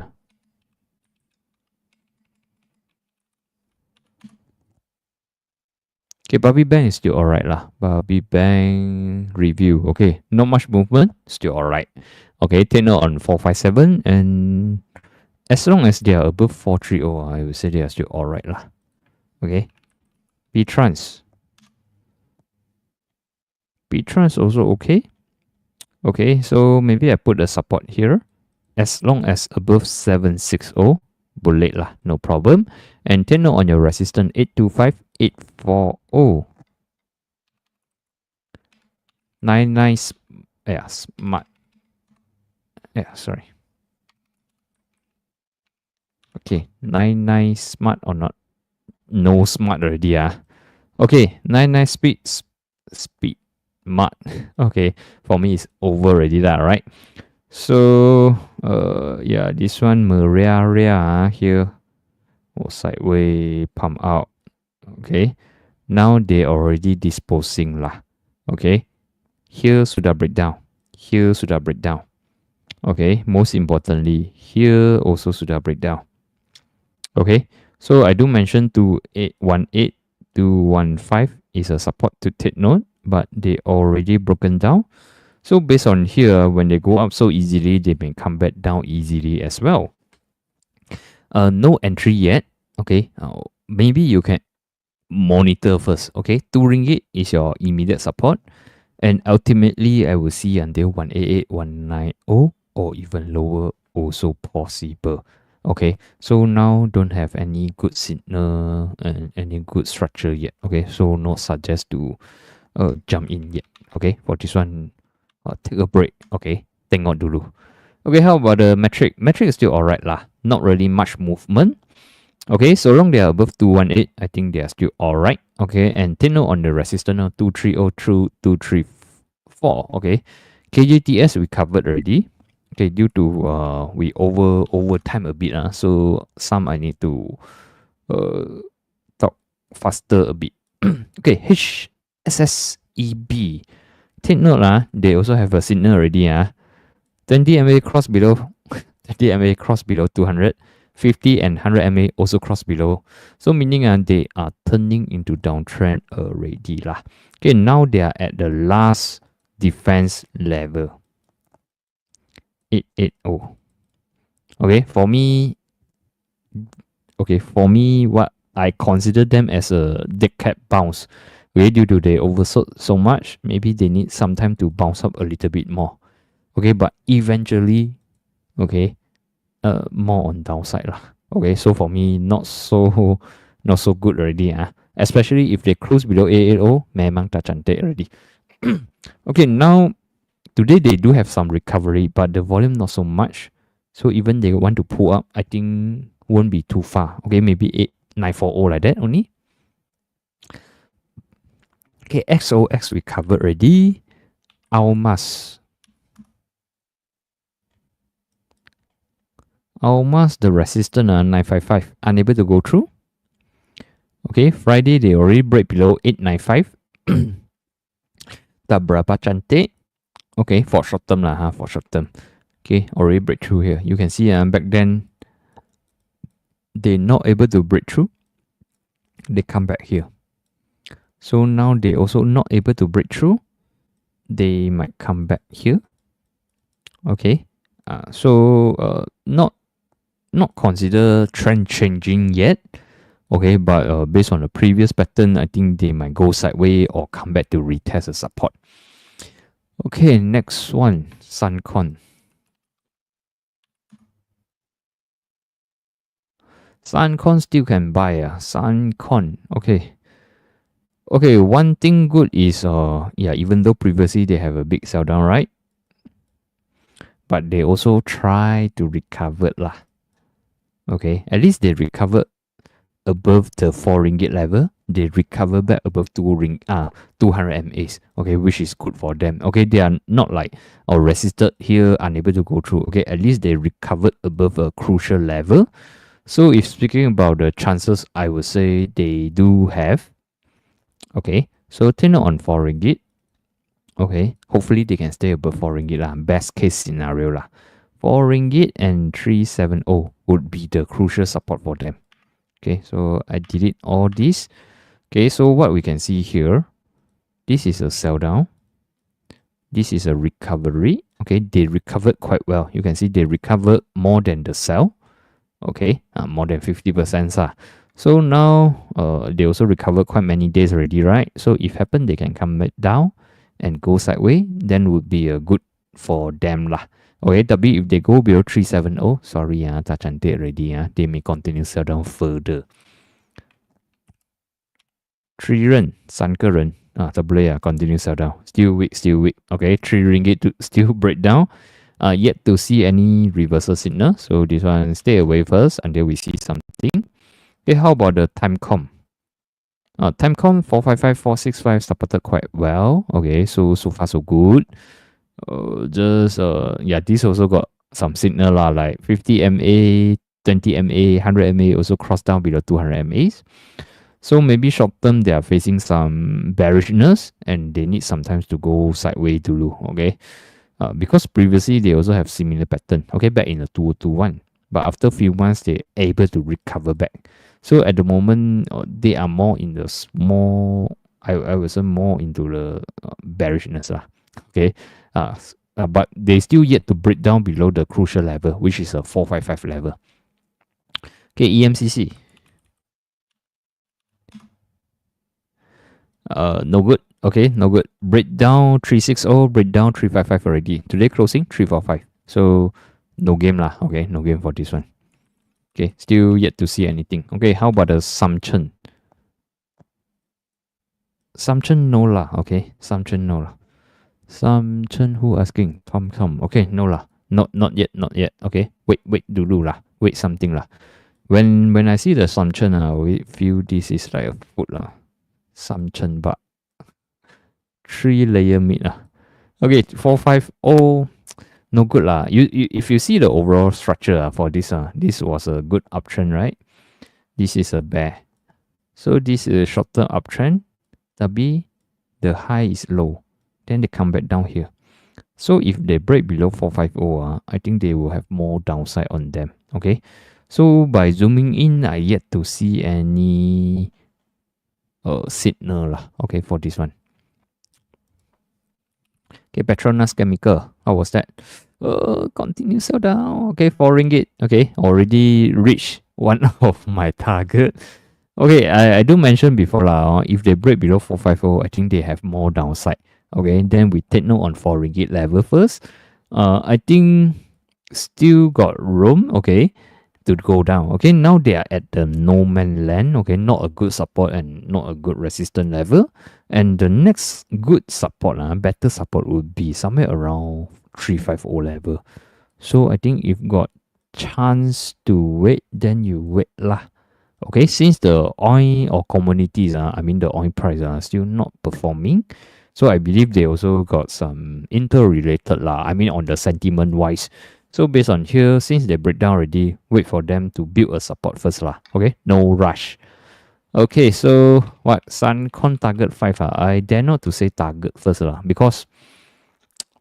Okay, Barbie Bank is still alright lah. Barbie Bank review. Okay, not much movement, still alright. Okay, take note on 457, and as long as they are above 430, I would say they are still alright lah. Okay, B-Trans. B-Trans also okay. Okay, so maybe I put a support here. As long as above 760, boleh lah, no problem. And take note on your resistance 825, 840. 99 smart. Sorry. Okay, 99 smart or not? No smart already Okay, 99 speed smart. Okay, for me it's over already right? So yeah, this one Maria here sideways pump out. Okay, now they already disposing lah. Okay, here sudah breakdown, here sudah breakdown. Okay, most importantly, here also sudah breakdown. Okay, so I do mention 2818 215 is a support to take note, but they already broken down. So based on here, when they go up so easily, they may come back down easily as well. No entry yet. Okay. Maybe you can monitor first. Okay. 2 ringgit is your immediate support. And ultimately, I will see until 188, 190 or even lower also possible. Okay, so now don't have any good signal and any good structure yet. Okay, so not suggest to jump in yet. Okay, for this one, take a break. Okay, tengok dulu. Okay, how about the metric? Metric is still alright lah. Not really much movement. Okay, so long they are above 218, I think they are still alright. Okay, and take note on the resistance now 230 through 234. Okay, KJTS we covered already. Okay, due to we over time a bit, so some I need to talk faster a bit. Okay, HSSEB. Take note, they also have a signal already. 20 MA cross below 20 MA cross below 200, 50 and 100 MA also cross below. So meaning they are turning into downtrend already lah. Okay, now they are at the last defense level. 880. Okay, for me, what I consider them as a dead cat bounce. Okay, due to they oversold so much, maybe they need some time to bounce up a little bit more. Okay, but eventually, okay, more on downside lah. Okay, so for me, not so good already. Especially if they close below 880, memang tak cantik already. Okay, now today they do have some recovery, but the volume not so much. So even they want to pull up, I think won't be too far. Okay, maybe 8940 like that only. Okay, XOX we covered already. Almas, the resistance 955, unable to go through. Okay, Friday they already break below 895. Tak berapa cantik. Okay, for short term lah, for short term. Okay, already break through here. You can see back then they not able to break through. They come back here. So now they also not able to break through. They might come back here. Okay, so not consider trend changing yet. Okay, but based on the previous pattern, I think they might go sideways or come back to retest the support. Okay, next one, Suncon. Suncon still can buy. Suncon. Okay. Okay, one thing good is even though previously they have a big sell down, right? But they also try to recover lah. Okay, at least they recovered above the 4 ringgit level. They recover back above 200 MAs. Okay, which is good for them. Okay, they are not like resisted here, unable to go through. Okay, at least they recovered above a crucial level. So if speaking about the chances, I would say they do have. Okay, so turn on 4 ringgit. Okay, hopefully they can stay above 4 ringgit lah. Best case scenario lah. 4 ringgit and 370 would be the crucial support for them. Okay, so I delete all this. Okay, so what we can see here, this is a sell down. This is a recovery. Okay, they recovered quite well. You can see they recovered more than the sell. Okay, more than 50%. So now they also recovered quite many days already, right? So if happen they can come back down and go sideways, then would be a good for them lah. Okay, tapi if they go below 370, sorry tak cantik already they may continue sell down further. 3人3个人tak boleh continue sell down. Still weak. Okay, 3 ringgit to still break down. Yet to see any reversal signal. So this one stay away first until we see something. Okay, how about the Timecom? Timecom 455, 465 supported quite well. Okay, so far so good. This also got some signal lah, like 50 MA, 20 MA, 100 MA also crossed down below 200 MAs. So maybe short term they are facing some bearishness and they need sometimes to go sideways dulu. Okay, because previously they also have similar pattern. Okay, back in the 2021, but after a few months they able to recover back. So at the moment they are more in the small. I would say more into the bearishness lah. Okay, but they still yet to break down below the crucial level, which is a 455 level. Okay, EMCC. No good. Okay, no good. Breakdown 360, breakdown 355 already. Today closing 345. So no game lah. Okay, no game for this one. Okay, still yet to see anything. Okay, how about the Samchen? Samchen no lah. Okay, Samchen no lah. Samchen who asking? Tom. Okay, no lah. Not yet. Okay, wait dulu lah. Wait something lah. When I see the Samchen, I feel this is like a food lah. Samchen but 3-layer meat lah. Okay, 450 no good lah. You if you see the overall structure for this this was a good uptrend, right? This is a bear. So this is a short-term uptrend. Tapi the high is low. Then they come back down here. So if they break below 450, I think they will have more downside on them. Okay. So by zooming in, I yet to see any signal lah. Okay, for this one. Okay, Petronas Chemical. How was that? Continue sell down. Okay, 4 ringgit. Okay, already reached one of my target. Okay, I do mention before lah. If they break below 450, I think they have more downside. Okay, then we take note on 4 ringgit level first. I think still got room. Okay, to go down. Okay, now they are at the no man land. Okay, not a good support and not a good resistance level. And the next good support, better support would be somewhere around 350 level. So I think if got chance to wait, then you wait lah. Okay, since the oil or commodities, the oil price are still not performing. So I believe they also got some interrelated lah. On the sentiment wise. So based on here, since they break down already, wait for them to build a support first lah. Okay, no rush. Okay, so what Suncon target 5 I dare not to say target first lah, because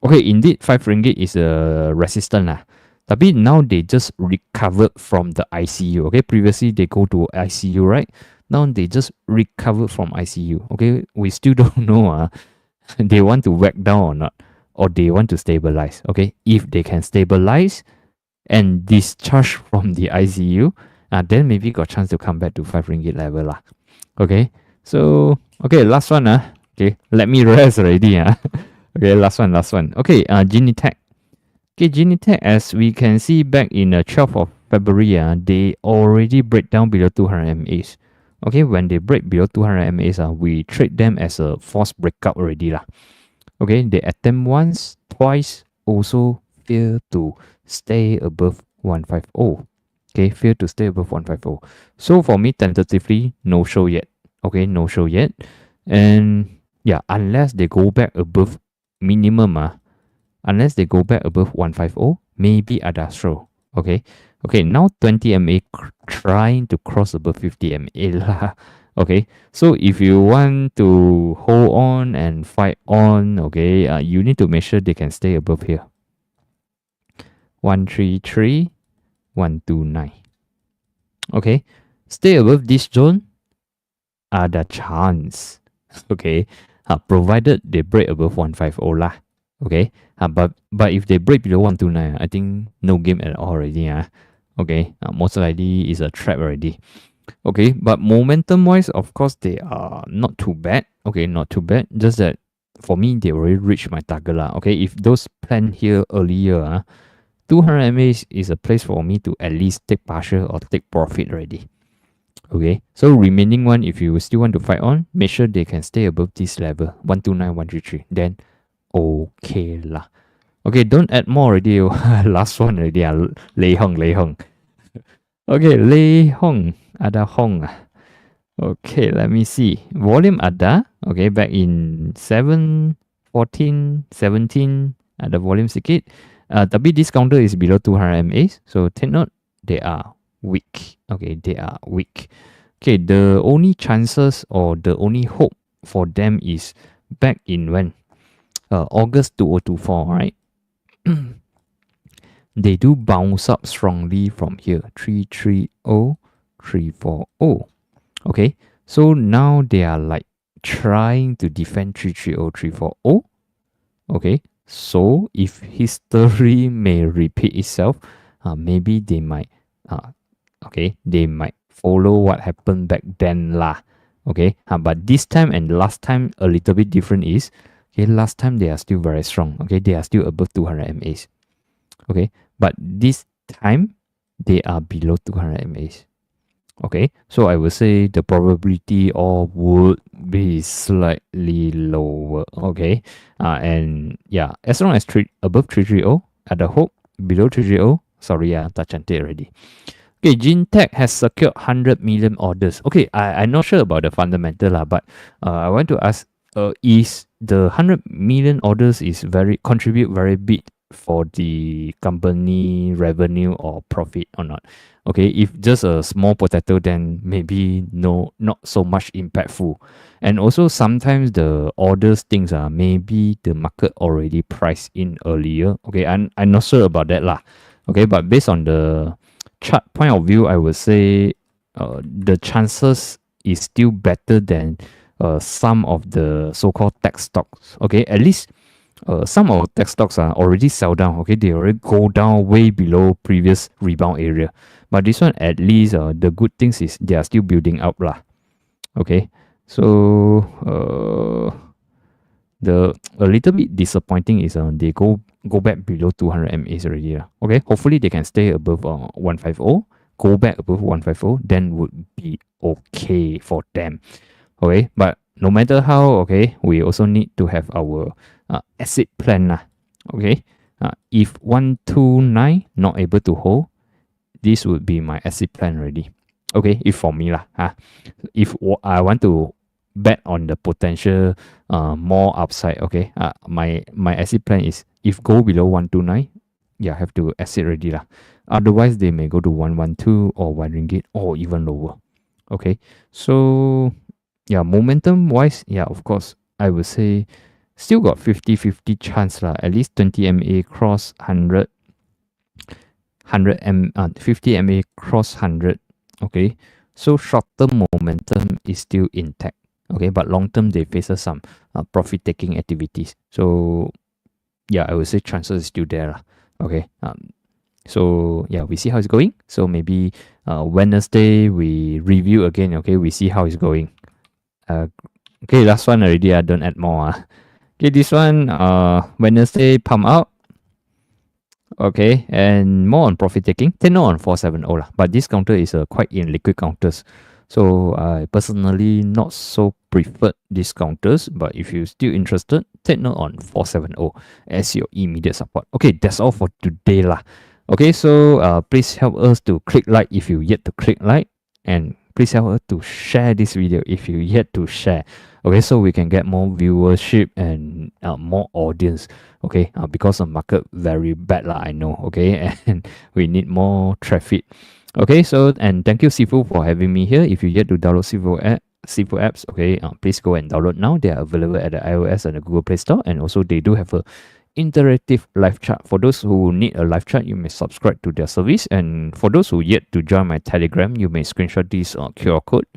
okay, indeed 5 ringgit is a resistance lah. Tapi now they just recovered from the ICU. Okay, previously they go to ICU, right? Now they just recovered from ICU. Okay, we still don't know they want to whack down or not, or they want to stabilize. Okay, if they can stabilize and discharge from the ICU, then maybe got chance to come back to 5 ringgit level lah. Okay, so okay, last one okay, let me rest already okay, last one. Okay, Genitech. Okay, Genitech, as we can see back in the 12th of February, they already break down below 200 MAs. Okay, when they break below 200 MAs, we trade them as a forced breakout already lah. Okay, they attempt once, twice, also fail to stay above 150. Okay, fail to stay above 150. So for me, tentatively, no show yet. Okay, no show yet. And yeah, unless they go back above minimum, unless they go back above 150, maybe ada show. Okay, now 20 MA trying to cross above 50 MA lah. Okay, so if you want to hold on and fight on, okay, you need to make sure they can stay above here. 133, 129. Okay, stay above this zone, ada chance. Okay, provided they break above 150 lah. Okay, but if they break below 129, I think no game at all already. Okay, most likely is a trap already. Okay, but momentum wise, of course, they are not too bad. Okay, not too bad. Just that for me, they already reached my target lah. Okay, if those planned here earlier, 200 MA is a place for me to at least take partial or take profit already. Okay, so remaining one, if you still want to fight on, make sure they can stay above this level, 129, 133. Then okay lah. Okay, don't add more already. Last one already. Lei Hong. Okay, Lei Hong. Ada Hong. Okay, let me see. Volume ada. Okay, back in 7, 14, 17. Ada volume sikit. Tapi this counter is below 200 MAs. So take note, they are weak. Okay, they are weak. Okay, the only chances or the only hope for them is back in when? August 2024, right? They do bounce up strongly from here. 330, 340. Okay, so now they are like trying to defend 330, 340. Okay, so if history may repeat itself, maybe they might okay, they might follow what happened back then lah. Okay, but this time and last time a little bit different is, okay, last time they are still very strong. Okay, they are still above 200 MAs. Okay, but this time they are below 200 MAs. Okay, so I would say the probability of would be slightly lower. Okay, and yeah, as long as above 330 at the hope, below 330, sorry, tak cantik already. Okay, GenTech has secured 100 million orders. Okay, I'm not sure about the fundamental lah, but I want to ask, is the 100 million orders is contribute very big for the company revenue or profit or not? Okay, if just a small potato, then maybe not so much impactful. And also sometimes the orders things are maybe the market already priced in earlier. Okay, I'm not sure about that lah. Okay, but based on the chart point of view, I would say the chances is still better than some of the so-called tech stocks. Okay, at least some of tech stocks are already sell down. Okay, they already go down way below previous rebound area. But this one, at least, the good things is they are still building up lah. Okay, so the a little bit disappointing is they go back below 200 MAs already lah. Okay, hopefully they can stay above 150, go back above 150, then would be okay for them. Okay, but no matter how, okay, we also need to have our exit plan lah. Okay, if 129 not able to hold, this would be my exit plan already. Okay, if for me lah. If I want to bet on the potential more upside, okay, my exit plan is if go below 129, yeah, have to exit already lah. Otherwise, they may go to 112 or 1 ringgit or even lower. Okay, so yeah, momentum wise, yeah, of course, I would say still got 50-50 chance lah. At least 20 MA cross 100, 50 MA cross 100. Okay, so short term momentum is still intact. Okay, but long term they face some profit taking activities. So yeah, I would say chances is still there lah. Okay, so yeah, we see how it's going. So maybe Wednesday we review again. Okay, we see how it's going. Okay, last one already. I don't add more. Okay, this one Wednesday pump out. Okay, and more on profit taking. Take note on 470 lah. But this counter is quite in liquid counters. So I personally not so preferred these counters. But if you're still interested, take note on 470 as your immediate support. Okay, that's all for today lah. Okay, so please help us to click like if you yet to click like, and please help us to share this video if you yet to share. Okay, so we can get more viewership and more audience. Okay, because the market very bad lah, I know. Okay, and we need more traffic. Okay, so and thank you Sifu for having me here. If you yet to download Sifu apps, okay, please go and download now. They are available at the iOS and the Google Play Store, and also they do have a interactive live chat. For those who need a live chat, you may subscribe to their service, and for those who yet to join my Telegram, you may screenshot this QR code.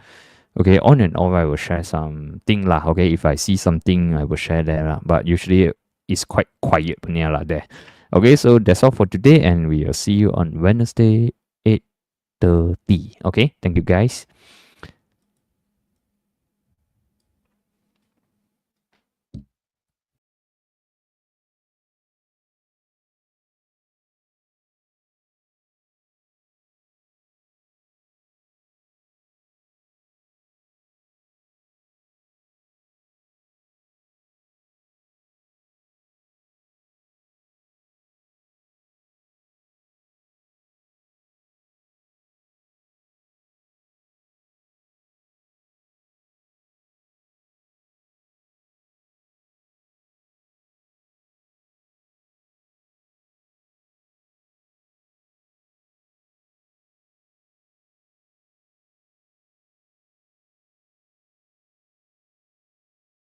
Okay, on and off I will share something lah. Okay, if I see something I will share there lah, but usually it's quite quiet punya lah there. Okay, so that's all for today, and we will see you on Wednesday 8:30. Okay, thank you guys.